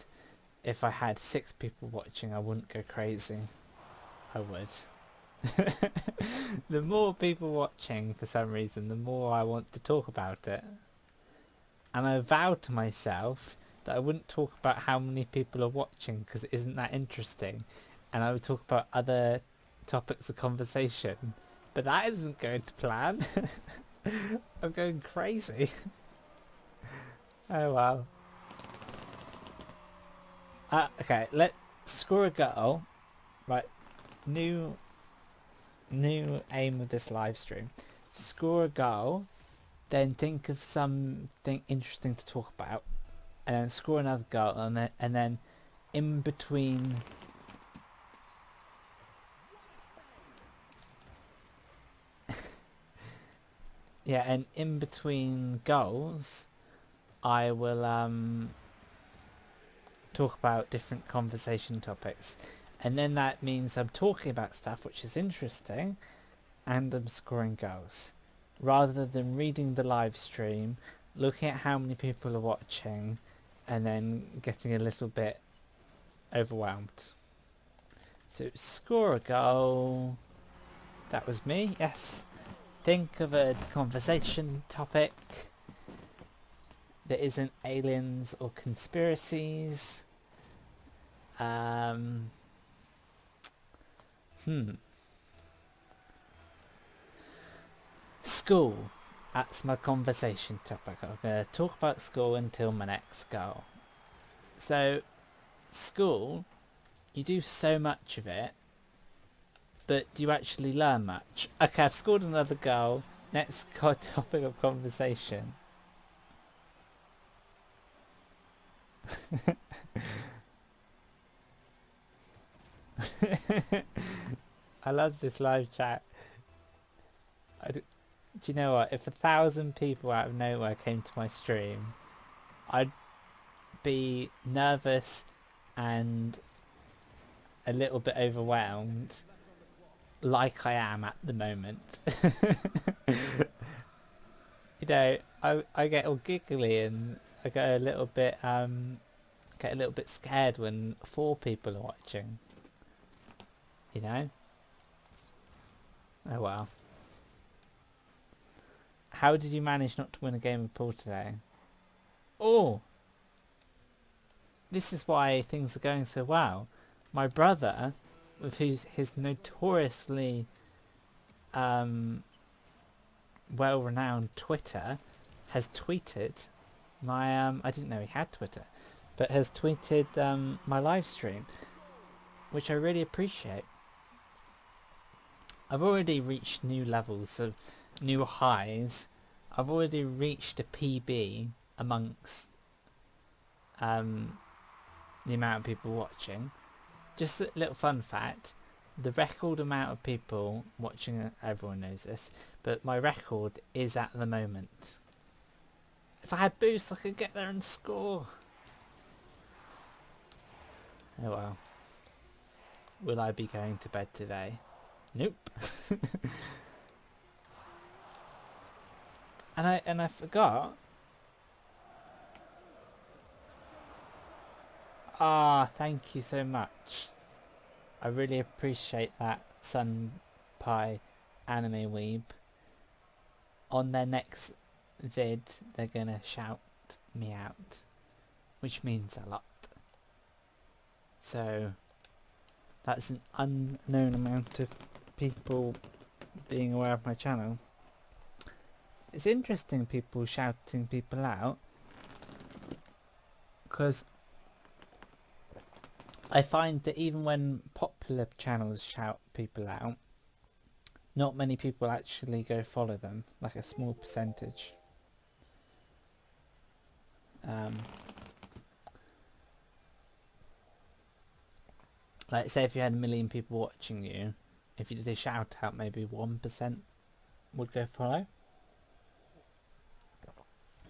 if I had 6 people watching I wouldn't go crazy. I would. The more people watching for some reason, the more I want to talk about it. And I vowed to myself that I wouldn't talk about how many people are watching because it isn't that interesting, and I would talk about other topics of conversation. But that isn't going to plan. I'm going crazy. Oh well. Okay, let's score a goal. Right, new aim of this live stream. Score a goal, then think of something interesting to talk about, and then score another goal, and then in between yeah, and in between goals I will talk about different conversation topics, and then that means I'm talking about stuff which is interesting and I'm scoring goals, rather than reading the live stream, looking at how many people are watching, and then getting a little bit overwhelmed. So score a goal. That was me, yes. Think of a conversation topic that isn't aliens or conspiracies. School. That's my conversation topic. I'm going to talk about school until my next goal. So, school, you do so much of it, but do you actually learn much? Okay, I've scored another goal. Next topic of conversation. I love this live chat. Do you know what? If 1,000 people out of nowhere came to my stream, I'd be nervous and a little bit overwhelmed, like I am at the moment. You know, I get all giggly and I get a little bit scared when 4 people are watching. You know? Oh well. How did you manage not to win a game of pool today? Oh! This is why things are going so well. My brother, with his notoriously well-renowned Twitter, has tweeted my I didn't know he had Twitter, but has tweeted my live stream, which I really appreciate. I've already reached new levels of new highs. I've already reached a PB amongst the amount of people watching. Just a little fun fact, the record amount of people watching, everyone knows this, but my record is at the moment. If I had boosts I could get there and score. Oh well. Will I be going to bed today? Nope. And I forgot. Ah, thank you so much. I really appreciate that, Sunpie Anime Weeb. On their next vid, they're gonna shout me out, which means a lot. So, that's an unknown amount of people being aware of my channel. It's interesting people shouting people out, because I find that even when popular channels shout people out, not many people actually go follow them, like a small percentage. Like say if you had 1 million people watching you, if you did a shout out, maybe 1% would go follow.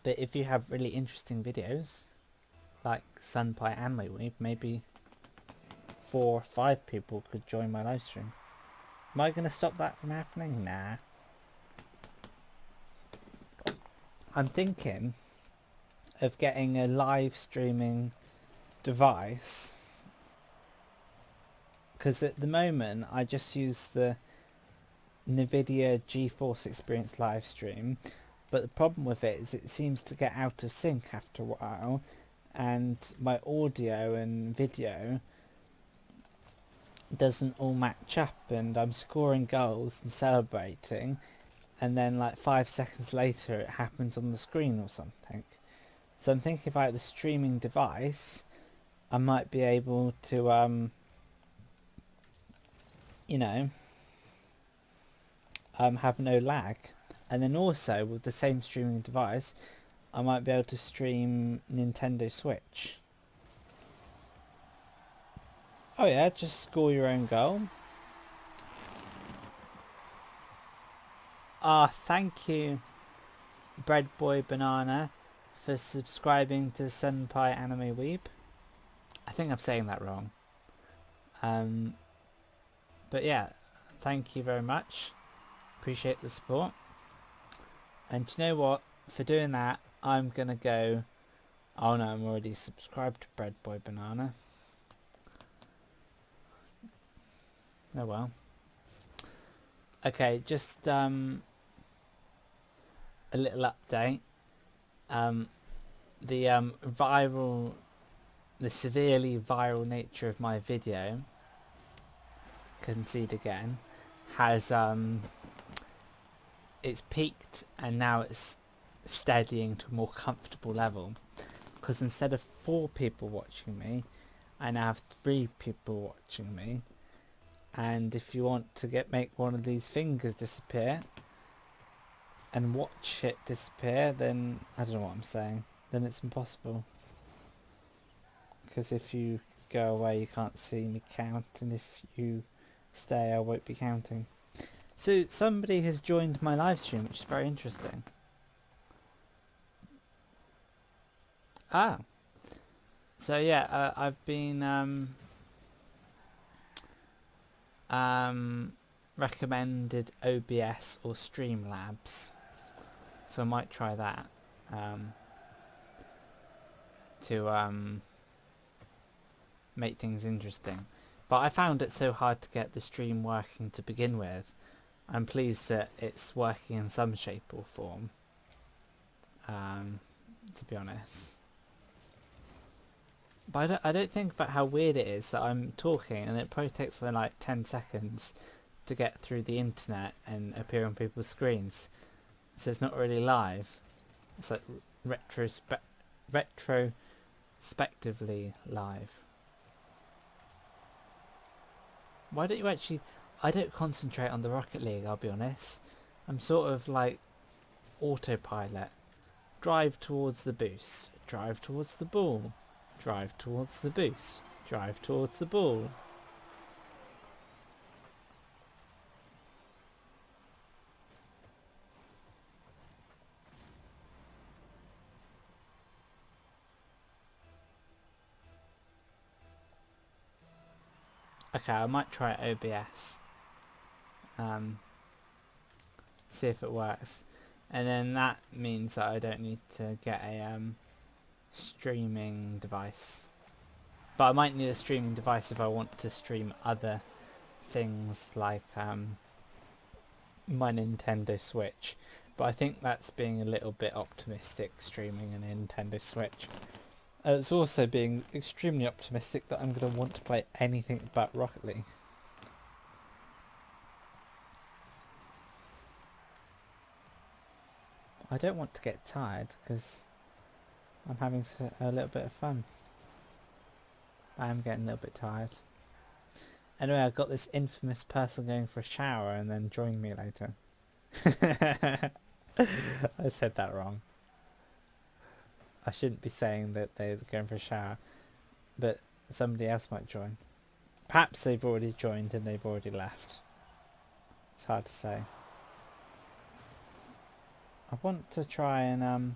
But if you have really interesting videos, like Sunpie Anime Weeb, maybe 4 or 5 people could join my live stream. Am I going to stop that from happening? Nah. I'm thinking of getting a live streaming device, because at the moment I just use the NVIDIA GeForce Experience live stream, but the problem with it is it seems to get out of sync after a while, and my audio and video doesn't all match up, and I'm scoring goals and celebrating, and then like 5 seconds later it happens on the screen or something. So I'm thinking if I had a streaming device, I might be able to you know, have no lag. And then also with the same streaming device, I might be able to stream Nintendo Switch. Oh yeah, just score your own goal. Thank you, Bread Boy Banana, for subscribing to Senpai Anime Weeb. I think I'm saying that wrong. But yeah, thank you very much. Appreciate the support. And you know what? For doing that, I'm gonna go... Oh no, I'm already subscribed to Bread Boy Banana. Oh well. Okay, just a little update. The severely viral nature of my video, Concede Again, has it's peaked and now it's steadying to a more comfortable level, because instead of 4 people watching me, I now have 3 people watching me. And if you want to make one of these fingers disappear and watch it disappear, then I don't know what I'm saying, then it's impossible, because if you go away you can't see me count, and if you stay I won't be counting. So somebody has joined my live stream, which is very interesting. So yeah, I've been recommended OBS or Streamlabs, so I might try that to make things interesting. But I found it so hard to get the stream working to begin with. I'm pleased that it's working in some shape or form, to be honest. But I don't think about how weird it is that I'm talking and it probably takes like 10 seconds to get through the internet and appear on people's screens. So it's not really live. It's like retrospectively live. Why don't you actually... I don't concentrate on the Rocket League, I'll be honest. I'm sort of like autopilot. Drive towards the boost. Drive towards the ball. Drive towards the boost. Drive towards the ball. Okay, I might try OBS. See if it works. And then that means that I don't need to get a streaming device. But I might need a streaming device if I want to stream other things like my Nintendo Switch. But I think that's being a little bit optimistic, streaming a Nintendo Switch. It's also being extremely optimistic that I'm going to want to play anything but Rocket League. I don't want to get tired because I'm having a little bit of fun. I am getting a little bit tired. Anyway, I got this infamous person going for a shower and then joined me later. I said that wrong. I shouldn't be saying that they're going for a shower, but somebody else might join. Perhaps they've already joined and they've already left. It's hard to say. I want to try and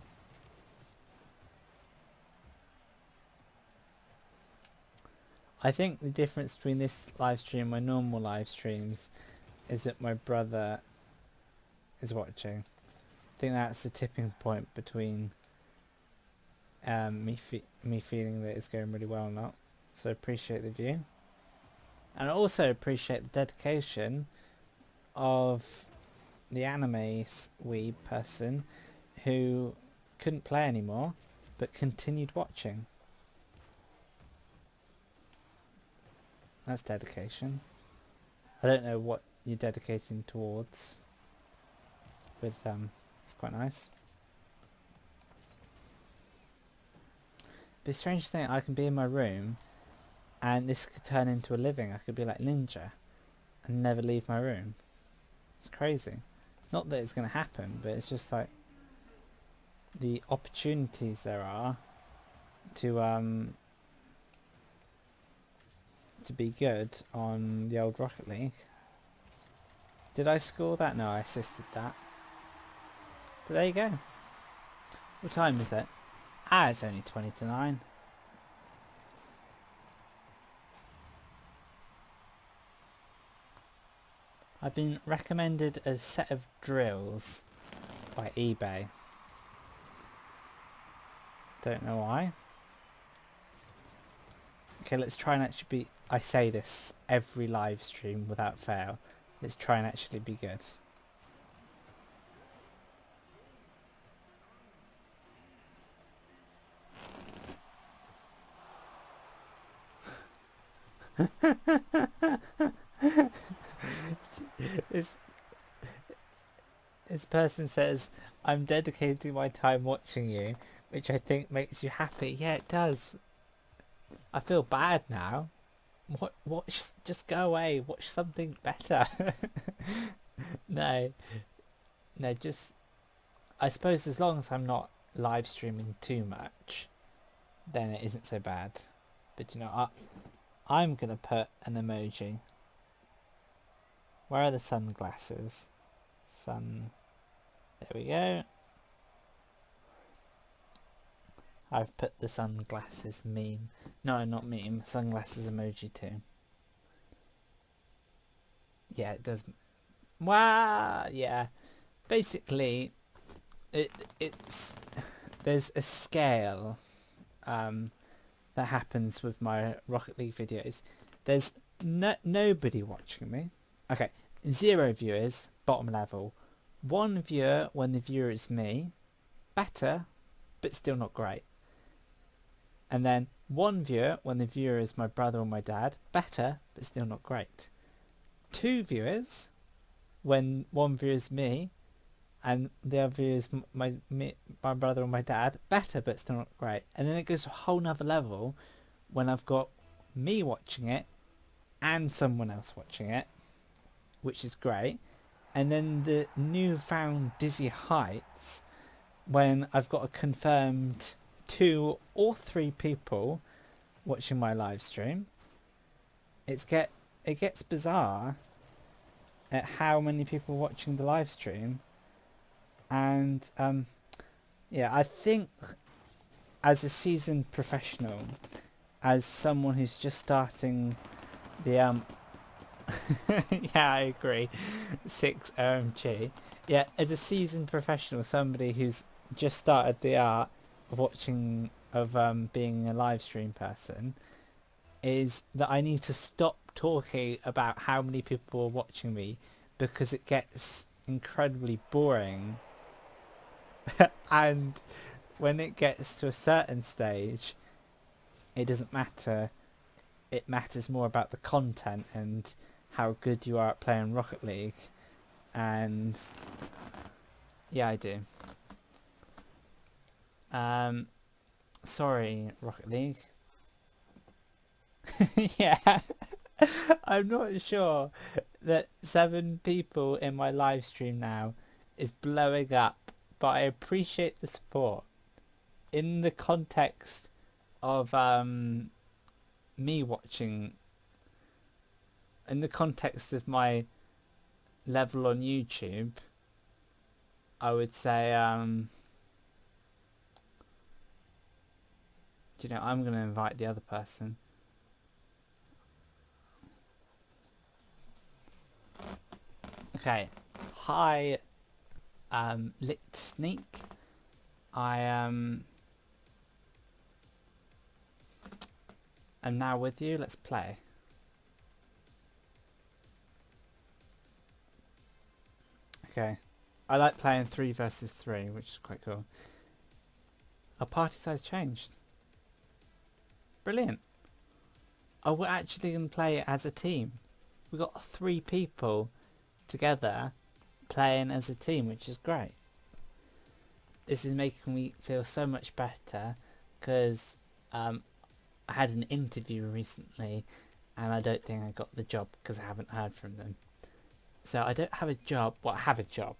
I think the difference between this live stream and my normal live streams is that my brother is watching. I think that's the tipping point between me feeling that it's going really well or not. So appreciate the view. And I also appreciate the dedication of the anime weeb person who couldn't play anymore but continued watching. That's dedication. I don't know what you're dedicating towards, but it's quite nice. But strange thing, I can be in my room and this could turn into a living. I could be like Ninja and never leave my room. It's crazy. Not that it's going to happen, but it's just like the opportunities there are to be good on the old Rocket League. Did I score that? No, I assisted that. But there you go. What time is it? Ah, it's only 20 to 9. I've been recommended a set of drills by eBay. Don't know why. Okay, let's try and actually be... I say this every live stream without fail. Let's try and actually be good. This person says, I'm dedicating my time watching you, which I think makes you happy. Yeah, it does. I feel bad now. Watch, just go away. Watch something better. No, just... I suppose as long as I'm not live streaming too much, then it isn't so bad. But you know, I'm gonna put an emoji. Where are the sunglasses? There we go. I've put the sunglasses meme. No, not meme. Sunglasses emoji too. Yeah, it does. Wow. Yeah. Basically, it's there's a scale that happens with my Rocket League videos. There's nobody watching me. Okay, 0 viewers, bottom level. 1 viewer when the viewer is me, better, but still not great. And then 1 viewer when the viewer is my brother or my dad, better, but still not great. 2 viewers when 1 viewer is me, and the other viewer is my brother or my dad, better, but still not great. And then it goes to a whole nother level when I've got me watching it and someone else watching it, which is great. And then the newfound dizzy heights when I've got a confirmed 2 or 3 people watching my live stream. It gets bizarre at how many people are watching the live stream. And yeah, I think as a seasoned professional, as someone who's just starting the yeah, I agree. 6 OMG. Yeah, as a seasoned professional, somebody who's just started the art of watching, of being a live stream person, is that I need to stop talking about how many people are watching me, because it gets incredibly boring. And when it gets to a certain stage, it doesn't matter. It matters more about the content and how good you are at playing Rocket League. And yeah, I do. Sorry, Rocket League. Yeah. I'm not sure that 7 people in my live stream now is blowing up, but I appreciate the support. In the context of me watching, in the context of my level on YouTube, I would say, do you know, I'm going to invite the other person. Okay. Hi, Lit Sneak. I am now with you. Let's play. Okay. I like playing 3 versus 3, which is quite cool. Our party size changed. Brilliant. Oh, we're actually going to play it as a team. We got 3 people together playing as a team, which is great. This is making me feel so much better because I had an interview recently and I don't think I got the job because I haven't heard from them. So I don't have a job. Well, I have a job.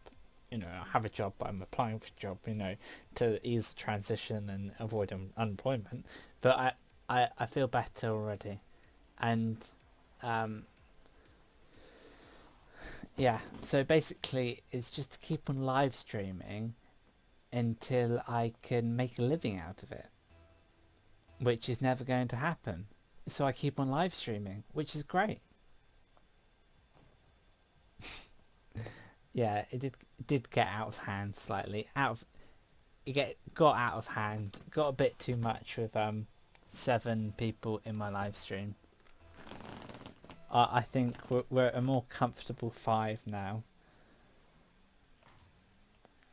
You know, I have a job, but I'm applying for a job, you know, to ease the transition and avoid unemployment. But I feel better already. And yeah, so basically it's just to keep on live streaming until I can make a living out of it, which is never going to happen. So I keep on live streaming, which is great. Yeah, it did get out of hand slightly. Got out of hand. Got a bit too much with 7 people in my live stream. I think we're a more comfortable 5 now.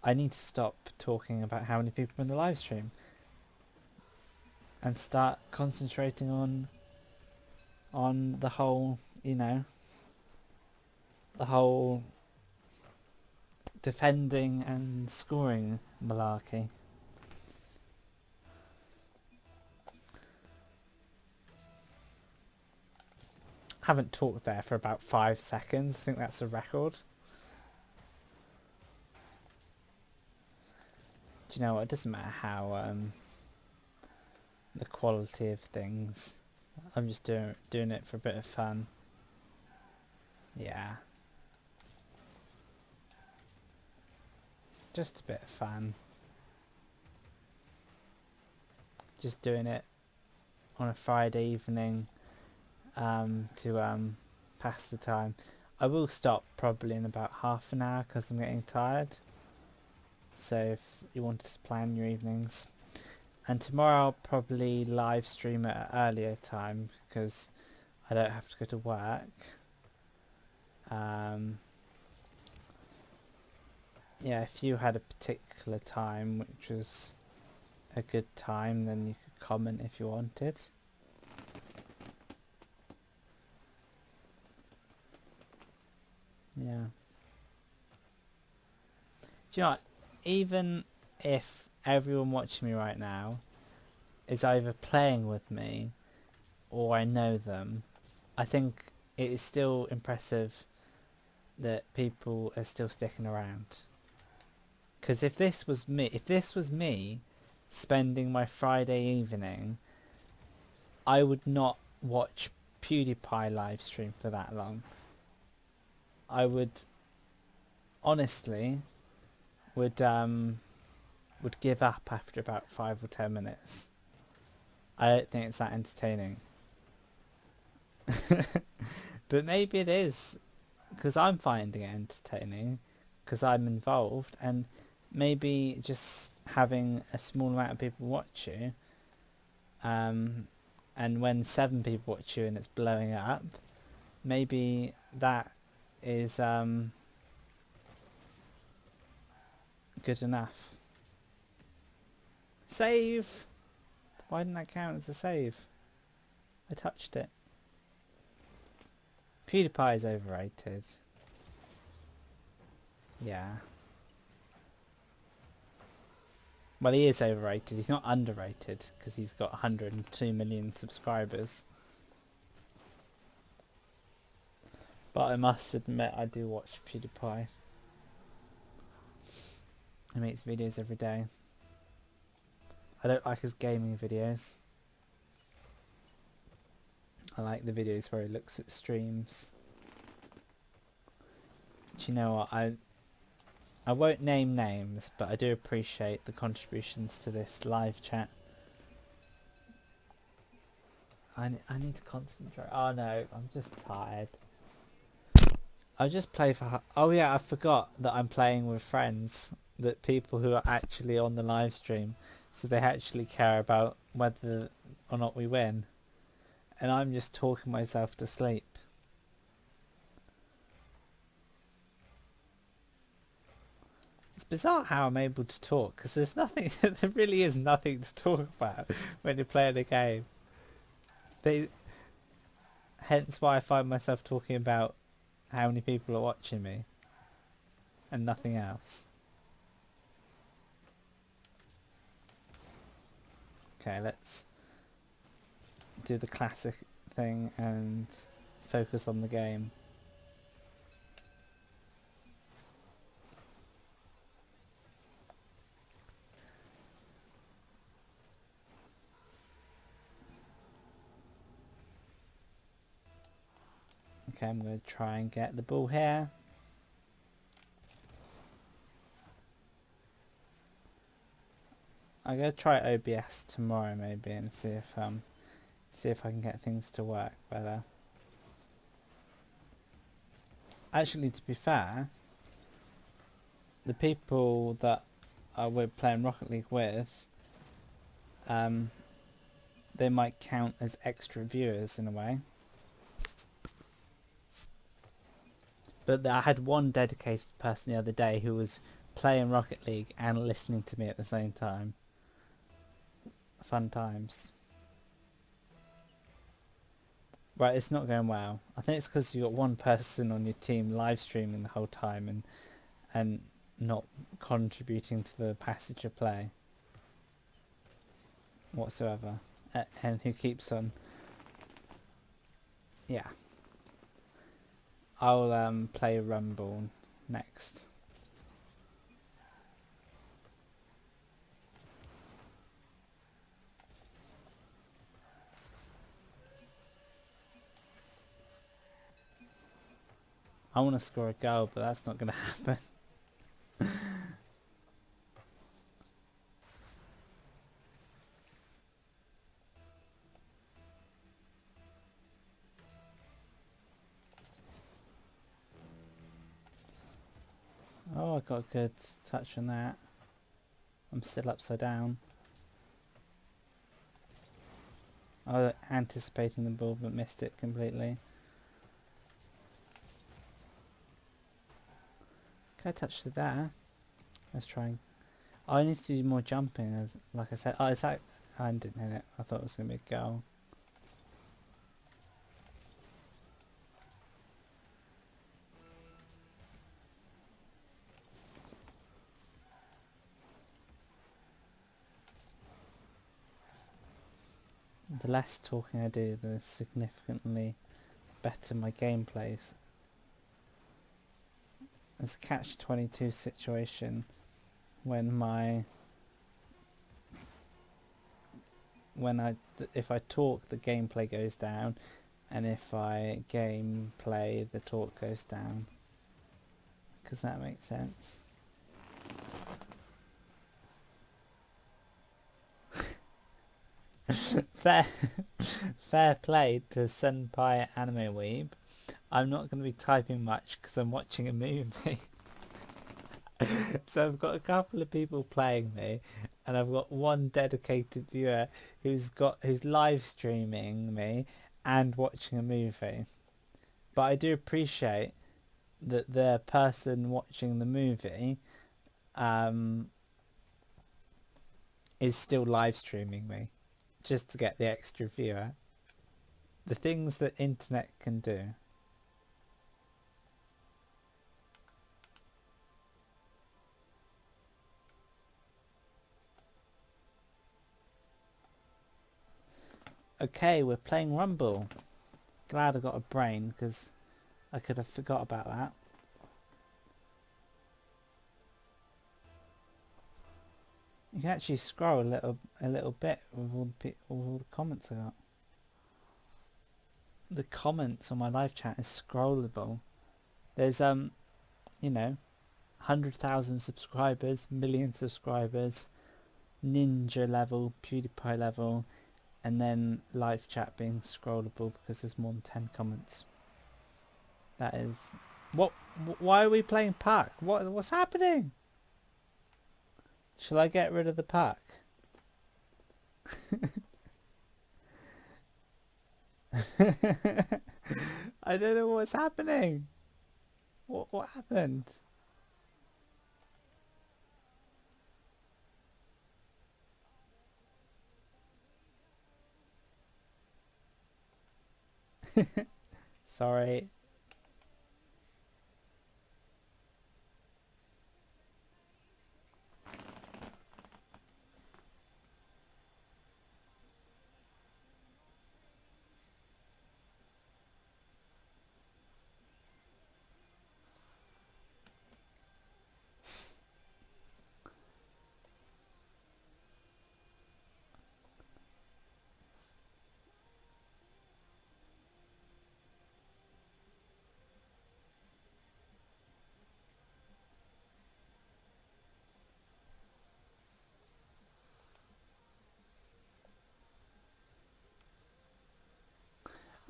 I need to stop talking about how many people are in the live stream and start concentrating on the whole, you know, the whole defending and scoring malarkey. Haven't talked there for about 5 seconds. I think that's a record. Do you know what? It doesn't matter how the quality of things. I'm just doing it for a bit of fun. Yeah. Just a bit of fun. Just doing it on a Friday evening to pass the time. I will stop probably in about half an hour because I'm getting tired. So if you wanted to plan your evenings. And tomorrow I'll probably live stream at an earlier time because I don't have to go to work. Yeah, if you had a particular time which was a good time, then you could comment if you wanted. Yeah. Do you know what? Even if everyone watching me right now is either playing with me or I know them, I think it is still impressive that people are still sticking around. Because if this was me spending my Friday evening, I would not watch PewDiePie live stream for that long. I would honestly would give up after about 5 or 10 minutes. I don't think it's that entertaining. But maybe it is, because I'm finding it entertaining, because I'm involved, and maybe just having a small amount of people watch you, and when 7 people watch you and it's blowing up, maybe that is good enough. Save! Why didn't that count as a save? I touched it. PewDiePie is overrated. Yeah. Well, he is overrated. He's not underrated because he's got 102 million subscribers. But I must admit, I do watch PewDiePie. He makes videos every day. I don't like his gaming videos. I like the videos where he looks at streams. Do you know what? I won't name names, but I do appreciate the contributions to this live chat. I need to concentrate. Oh no, I'm just tired. I'll just play for... Oh yeah, I forgot that I'm playing with friends. That people who are actually on the live stream. So they actually care about whether or not we win. And I'm just talking myself to sleep. It's bizarre how I'm able to talk, because there's nothing, there really is nothing to talk about when you're playing a game. Hence why I find myself talking about how many people are watching me and nothing else. Okay, let's do the classic thing and focus on the game. Okay, I'm going to try and get the ball here. I'm going to try OBS tomorrow maybe and see if I can get things to work better. Actually, to be fair, the people that we're playing Rocket League with, they might count as extra viewers in a way. But I had one dedicated person the other day who was playing Rocket League and listening to me at the same time. Fun times. Right, it's not going well. I think it's because you've got one person on your team live streaming the whole time and not contributing to the passage of play whatsoever. And who keeps on... Yeah. I'll play Rumble next. I want to score a goal, but that's not going to happen. Oh, I got a good touch on that. I'm still upside down. I was anticipating the ball but missed it completely. Okay, I touched it there. Let's try. Oh, I need to do more jumping, as like I said. Oh, is that... I didn't hit it. I thought it was going to be a goal. The less talking I do, the significantly better my gameplay is. It's a catch-22 situation when if I talk, the gameplay goes down, and if I gameplay, the talk goes down. Does that make sense? Fair play to Senpai Anime Weeb. I'm not going to be typing much because I'm watching a movie. So I've got a couple of people playing me, and I've got one dedicated viewer who's live streaming me and watching a movie. But I do appreciate that the person watching the movie is still live streaming me just to get the extra viewer. The things that internet can do. Okay, we're playing Rumble. Glad I got a brain, because I could have forgot about that. You can actually scroll a little bit with all the comments I got. The comments on my live chat is scrollable. There's you know, 100,000 subscribers, million subscribers, ninja level, PewDiePie level, and then live chat being scrollable because there's more than 10 comments. That is what. Why are we playing Park? What's happening? Shall I get rid of the Park? I don't know what's happening. What happened? Sorry.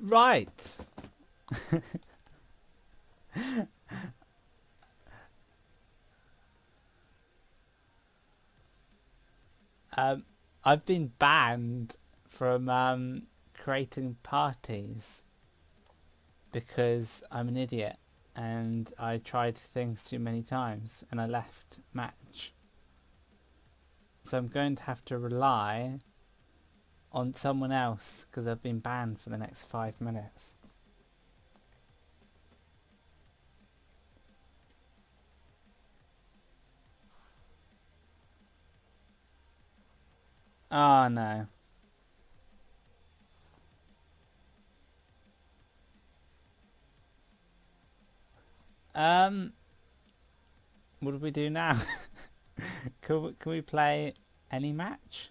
Right. I've been banned from creating parties because I'm an idiot and I tried things too many times and I left match. So I'm going to have to rely on someone else because I've been banned for the next 5 minutes. Oh no. What do we do now? Can we play any match?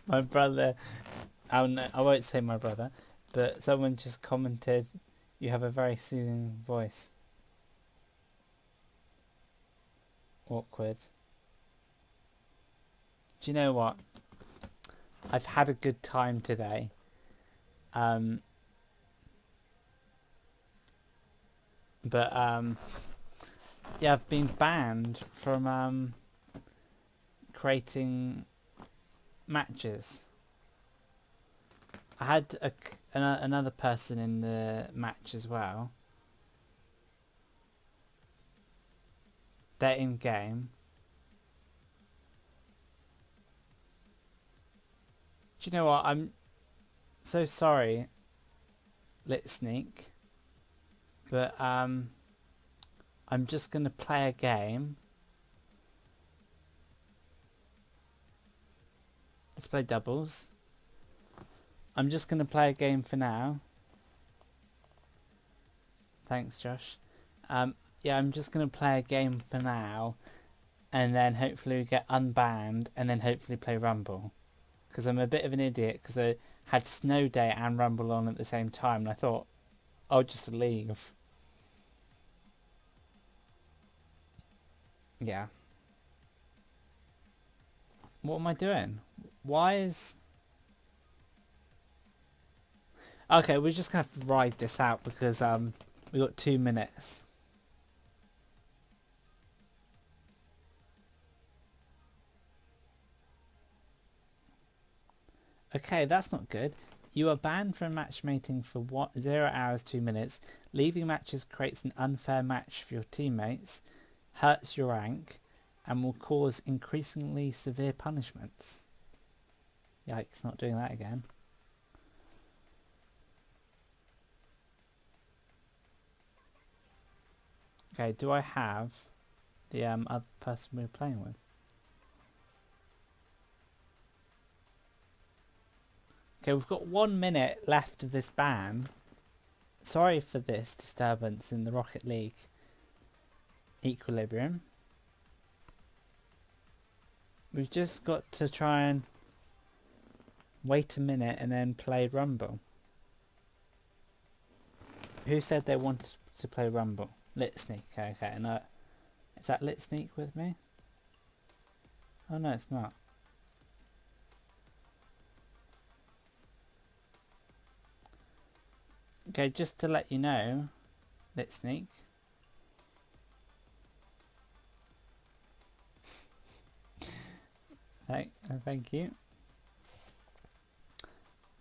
My brother, oh no, I won't say my brother, but someone just commented, you have a very soothing voice. Awkward. Do you know what? I've had a good time today. But yeah, I've been banned from creating matches. I had another person in the match as well. They're in game. Do you know what? I'm so sorry, Lit Sneak, but I'm just gonna play a game. Let's play doubles. I'm just gonna play a game for now. Thanks, Josh. Yeah, I'm just gonna play a game for now, and then hopefully we get unbanned, and then hopefully play Rumble. Because I'm a bit of an idiot, because I had Snow Day and Rumble on at the same time, and I thought I'll just leave. Yeah. What am I doing? Why is... Okay, we're just gonna have to ride this out because we got 2 minutes. Okay, that's not good. You are banned from matchmaking for 0 hours 2 minutes. Leaving matches creates an unfair match for your teammates, hurts your rank, and will cause increasingly severe punishments. Yikes, not doing that again. Okay, do I have the other person we're playing with? Okay, we've got 1 minute left of this ban. Sorry for this disturbance in the Rocket League equilibrium. We've just got to try and wait a minute and then play Rumble. Who said they wanted to play Rumble? Lit Sneak. Okay, no. Is that Lit Sneak with me? Oh no, it's not. Okay, just to let you know, Lit Sneak. Thank you.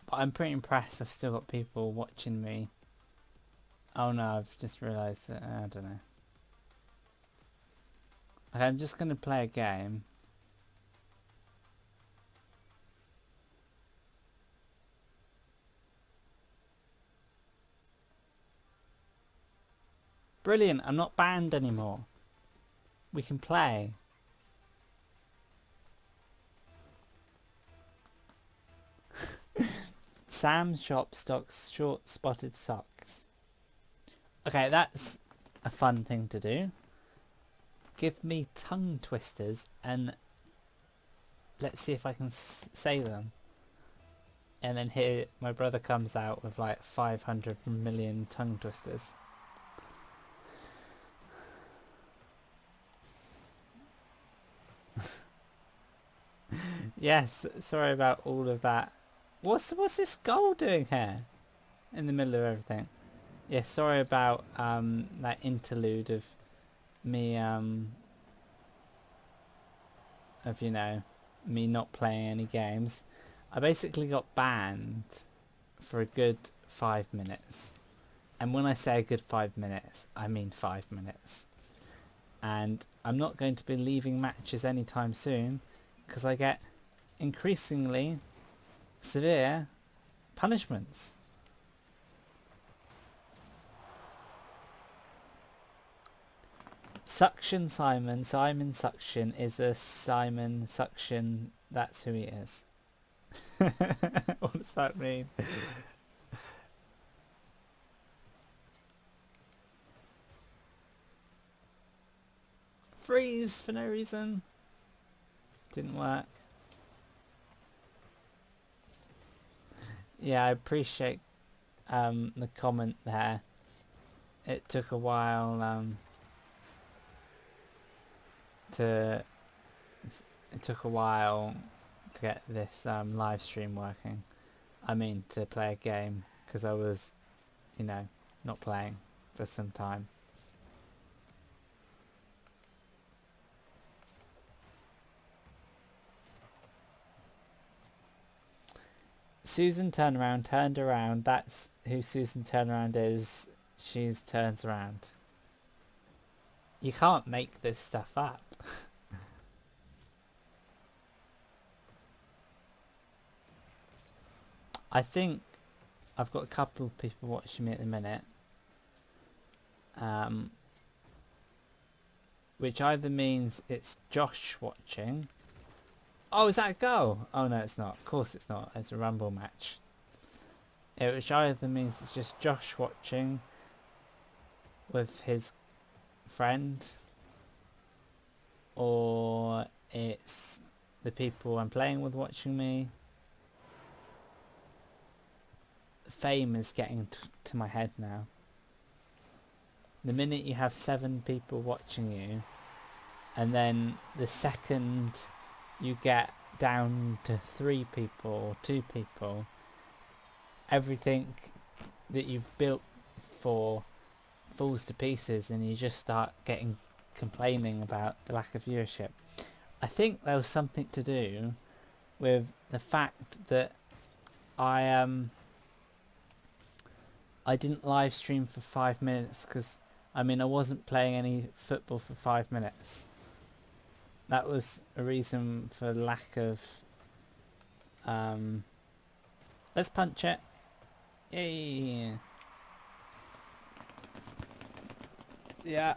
But I'm pretty impressed. I've still got people watching me. Oh no, I've just realised that, I don't know. Okay, I'm just going to play a game. Brilliant, I'm not banned anymore. We can play. Sam's shop stocks short spotted socks. Okay, that's a fun thing to do. Give me tongue twisters and let's see if I can say them. And then here my brother comes out with like 500 million tongue twisters. Yes, sorry about all of that. What's this goal doing here? In the middle of everything. Yeah, sorry about that interlude of me of, you know, me not playing any games. I basically got banned for a good 5 minutes. And when I say a good 5 minutes, I mean 5 minutes. And I'm not going to be leaving matches anytime soon because I get increasingly severe punishments. Suction Simon Suction is a Simon Suction, that's who he is. What does that mean? Freeze for no reason. Didn't work. Yeah, I appreciate the comment there. It took a while to get this live stream working. I mean, to play a game, because I was, you know, not playing for some time. Susan turned around. That's who Susan Turnaround is. She's turns around. You can't make this stuff up. I think I've got a couple of people watching me at the minute. Which either means it's Josh watching. Oh, is that a goal? Oh no, it's not. Of course it's not. It's a Rumble match. Which either means it's just Josh watching with his friend, or it's the people I'm playing with watching me. Fame is getting to my head now. The minute you have 7 people watching you, and then the second you get down to 3 people or 2 people, everything that you've built for falls to pieces and you just start complaining about the lack of viewership. I think there was something to do with the fact that I didn't live stream for 5 minutes because I wasn't playing any football for 5 minutes. that was a reason for lack of... let's punch it. Yay! Yeah.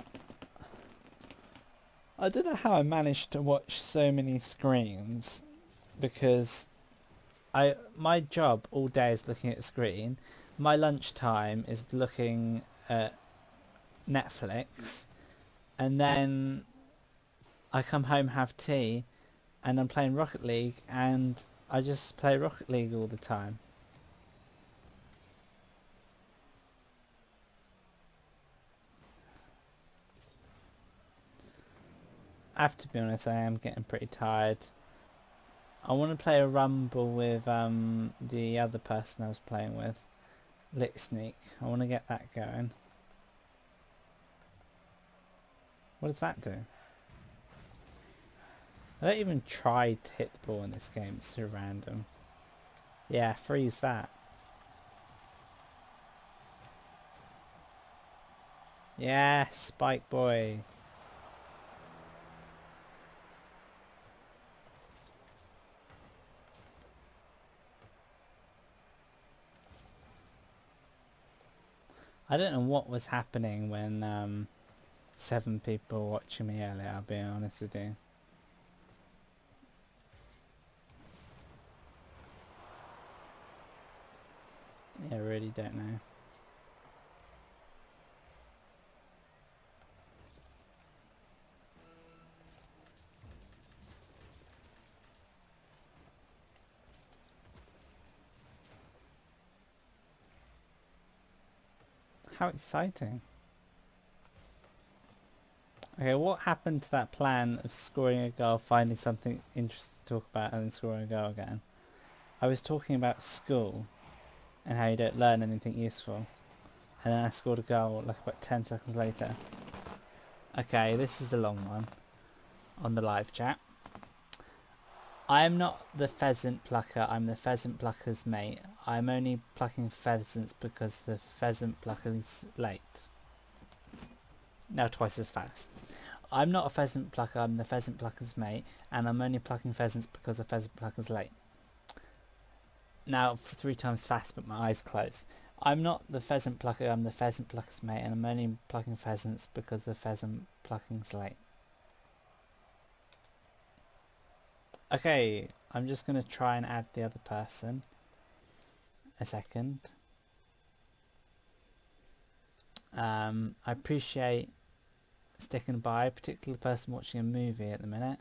I don't know how I managed to watch so many screens, because my job all day is looking at a screen. My lunchtime is looking at Netflix, and then I come home, have tea, and I'm playing Rocket League, and I just play Rocket League all the time. I have to be honest, I am getting pretty tired. I want to play a rumble with the other person I was playing with, Lit Sneak. I want to get that going. What does that do? I don't even try to hit the ball in this game, it's so random. Yeah, freeze that. Yeah, Spike Boy. I don't know what was happening when 7 people were watching me earlier, I'll be honest with you. Yeah, I really don't know. How exciting. Okay, what happened to that plan of scoring a goal, finding something interesting to talk about, and then scoring a goal again? I was talking about school and how you don't learn anything useful. And then I scored a goal like about 10 seconds later. Okay, this is a long one on the live chat. I am not the pheasant plucker, I'm the pheasant plucker's mate. I'm only plucking pheasants because the pheasant plucker's late. Now twice as fast. I'm not a pheasant plucker, I'm the pheasant plucker's mate, and I'm only plucking pheasants because the pheasant plucker's late. Now 3 times fast, but my eyes closed. I'm not the pheasant plucker, I'm the pheasant plucker's mate, and I'm only plucking pheasants because the pheasant plucking's late. Okay, I'm just going to try and add the other person. A second. I appreciate sticking by, particularly the person watching a movie at the minute.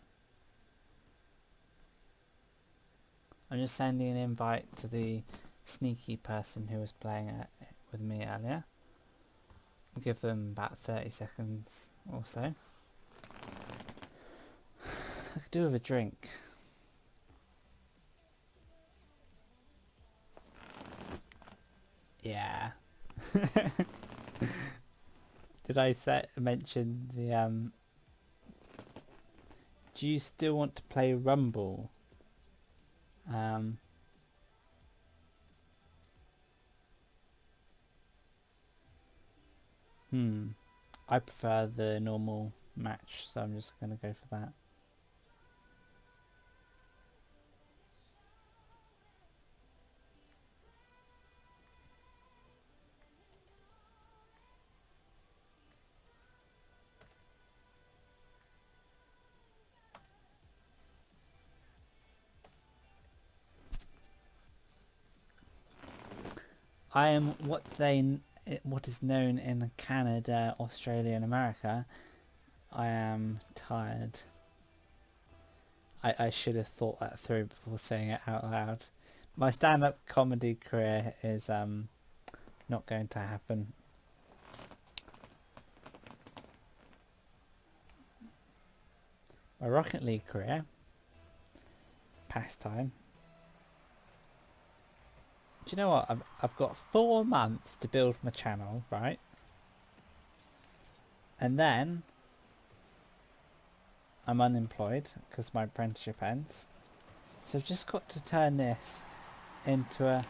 I'm just sending an invite to the sneaky person who was playing it with me earlier. I'll give them about 30 seconds or so. I could do with a drink. Yeah. Did I mention the do you still want to play Rumble? I prefer the normal match, so I'm just gonna go for that. I am what is known in Canada, Australia and America. I am tired. I should have thought that through before saying it out loud. My stand-up comedy career is not going to happen. My Rocket League career, pastime. Do you know what? I've got 4 months to build my channel, right? And then I'm unemployed because my apprenticeship ends. So I've just got to turn this into a...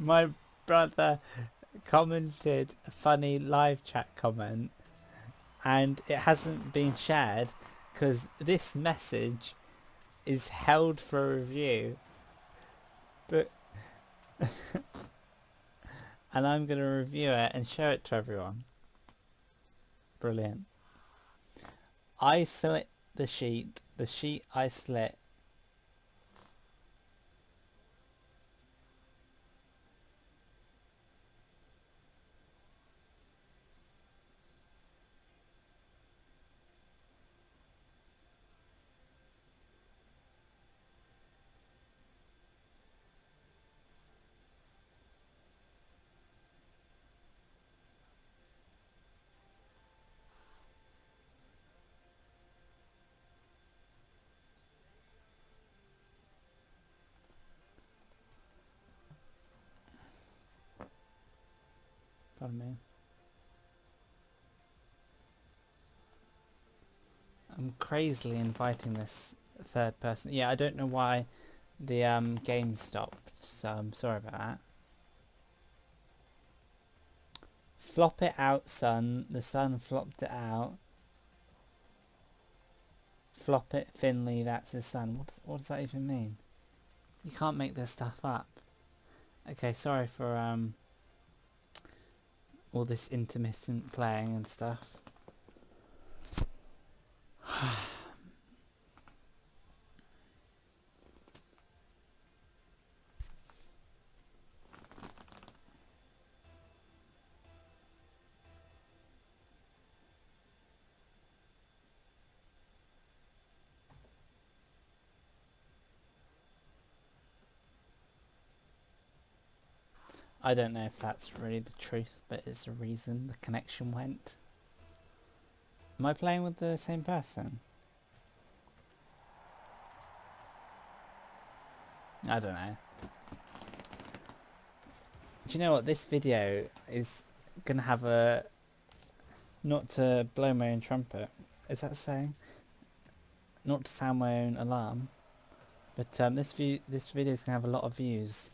My brother commented a funny live chat comment and it hasn't been shared because this message is held for review. But and I'm going to review it and show it to everyone. Brilliant. I slit the sheet I slit. Pardon me. I'm crazily inviting this third person. Yeah, I don't know why the game stopped, so I'm sorry about that. Flop it out, son. The son flopped it out. Flop it, Finley, that's his son. What does that even mean? You can't make this stuff up. Okay, sorry for all this intermittent playing and stuff. I don't know if that's really the truth, but it's a reason the connection went. Am I playing with the same person? I don't know. Do you know what? This video is going to have a... Not to blow my own trumpet. Is that saying? Not to sound my own alarm. But this video is going to have a lot of views.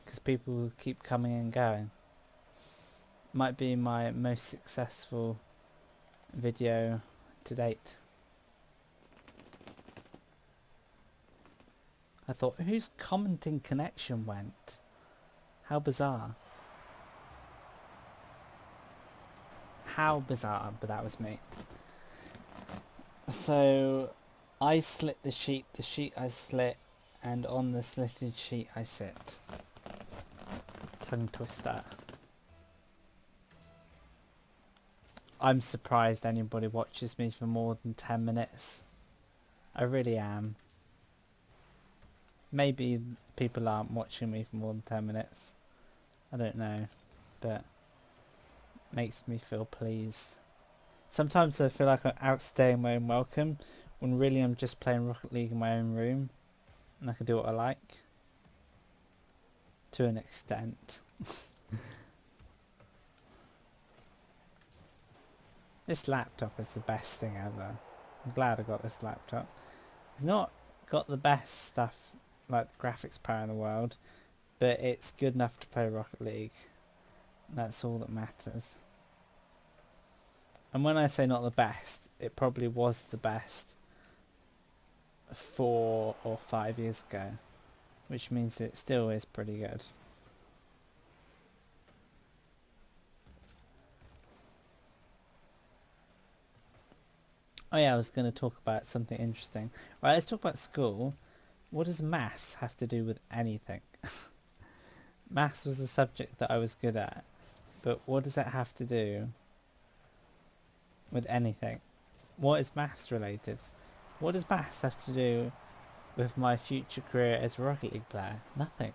Because people keep coming and going. Might be my most successful video to date. I thought, whose commenting connection went? How bizarre. How bizarre, but that was me. So, I slit the sheet I slit, and on the slitted sheet I sit. Tongue twister. I'm surprised anybody watches me for more than 10 minutes. I really am. Maybe people aren't watching me for more than 10 minutes. I don't know, but makes me feel pleased. Sometimes I feel like I'm outstaying my own welcome when really I'm just playing Rocket League in my own room and I can do what I like. To an extent. This laptop is the best thing ever. I'm glad I got this laptop. It's not got the best stuff like the graphics power in the world, but it's good enough to play Rocket League. That's all that matters. And when I say not the best, it probably was the best 4 or 5 years ago, which means it still is pretty good. Oh yeah, I was going to talk about something interesting. Right, let's talk about school. What does maths have to do with anything? Maths was a subject that I was good at, but what does that have to do with anything? What is maths related? What does maths have to do with my future career as a Rocket League player? Nothing.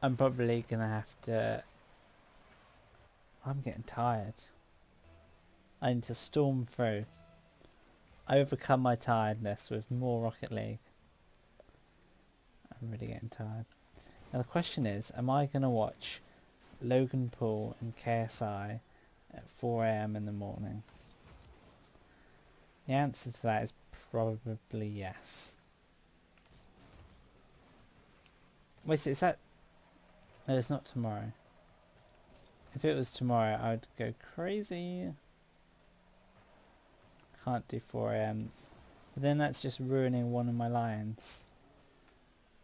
I'm probably going to have to... I'm getting tired. I need to storm through. Overcome my tiredness with more Rocket League. I'm really getting tired. Now the question is, am I going to watch Logan Paul and KSI at 4 AM in the morning? The answer to that is probably yes. Wait, is that... No, it's not tomorrow. If it was tomorrow, I would go crazy. Can't do 4 AM. But then that's just ruining one of my lines.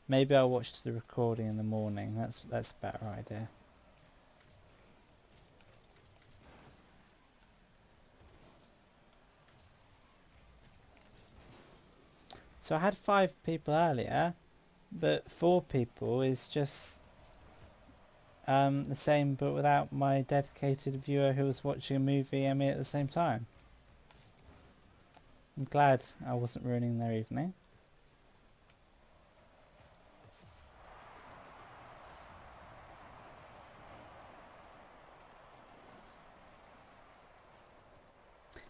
Maybe I'll watch the recording in the morning. That's a better idea. So I had 5 people earlier, but 4 people is just the same, but without my dedicated viewer who was watching a movie and me at the same time. I'm glad I wasn't ruining their evening.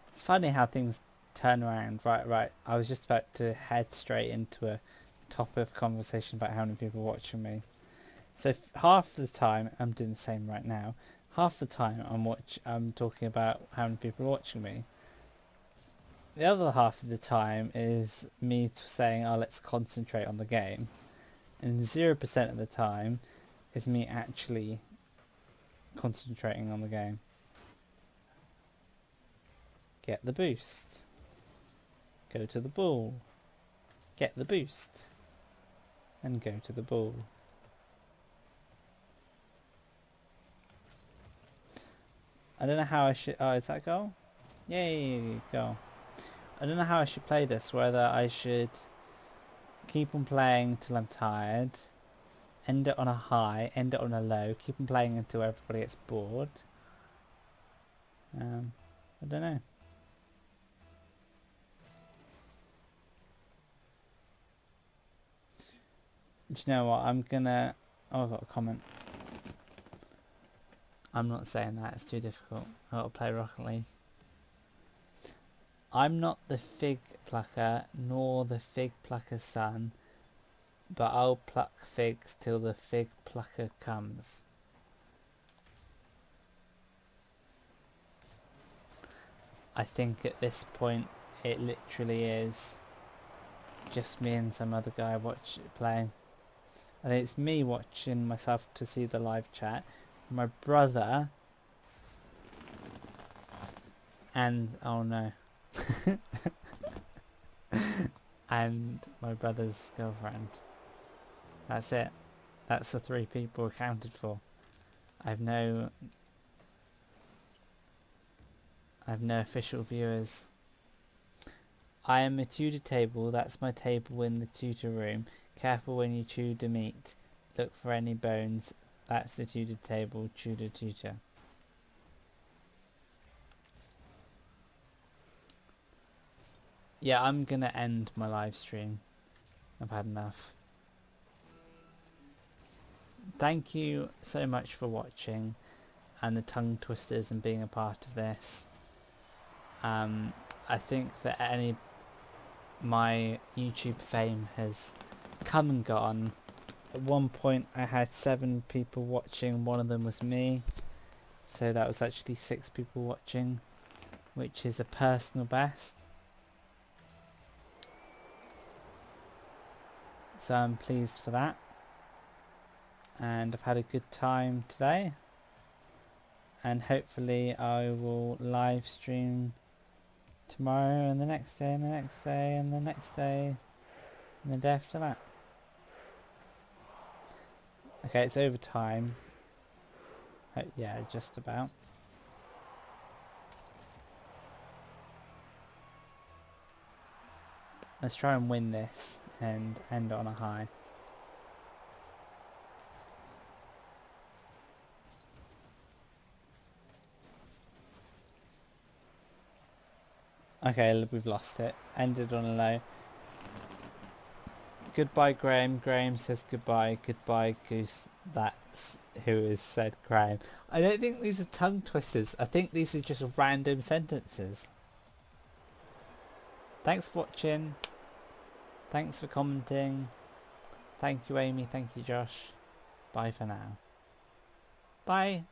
It's funny how things turn around. Right. I was just about to head straight into a topic of conversation about how many people are watching me. So half the time, I'm doing the same right now, half the time I'm talking about how many people are watching me. The other half of the time is me saying, oh, let's concentrate on the game. And 0% of the time is me actually concentrating on the game. Get the boost. Go to the ball. Get the boost. And go to the ball. I don't know how I should... Oh, is that goal? Yay, goal. I don't know how I should play this, whether I should keep on playing till I'm tired, end it on a high, end it on a low, keep on playing until everybody gets bored. I don't know. Do you know what? I'm gonna... Oh, I've got a comment. I'm not saying that, it's too difficult. I've got to play Rocket League. I'm not the fig plucker, nor the fig plucker's son, but I'll pluck figs till the fig plucker comes. I think at this point it literally is just me and some other guy playing. I think it's me watching myself to see the live chat, my brother, and oh no. And my brother's girlfriend. That's it. That's the 3 people accounted for. I've no official viewers. I am a tutor table. That's my table in the tutor room. Careful when you chew the meat. Look for any bones. That's the tutor table. Tutor. Yeah, I'm gonna end my live stream. I've had enough. Thank you so much for watching and the tongue twisters and being a part of this. I think that my YouTube fame has come and gone. At one point I had 7 people watching, one of them was me. So that was actually 6 people watching, which is a personal best. So I'm pleased for that. And I've had a good time today. And hopefully I will live stream tomorrow and the next day and the next day and the next day and the day after that. Okay, it's over time. Yeah, just about. Let's try and win this and end on a high. Okay, we've lost it. Ended on a low. Goodbye, Graham. Graham says goodbye. Goodbye, Goose. That's who has said Graham. I don't think these are tongue twisters. I think these are just random sentences. Thanks for watching. Thanks for commenting. Thank you, Amy. Thank you, Josh. Bye for now. Bye.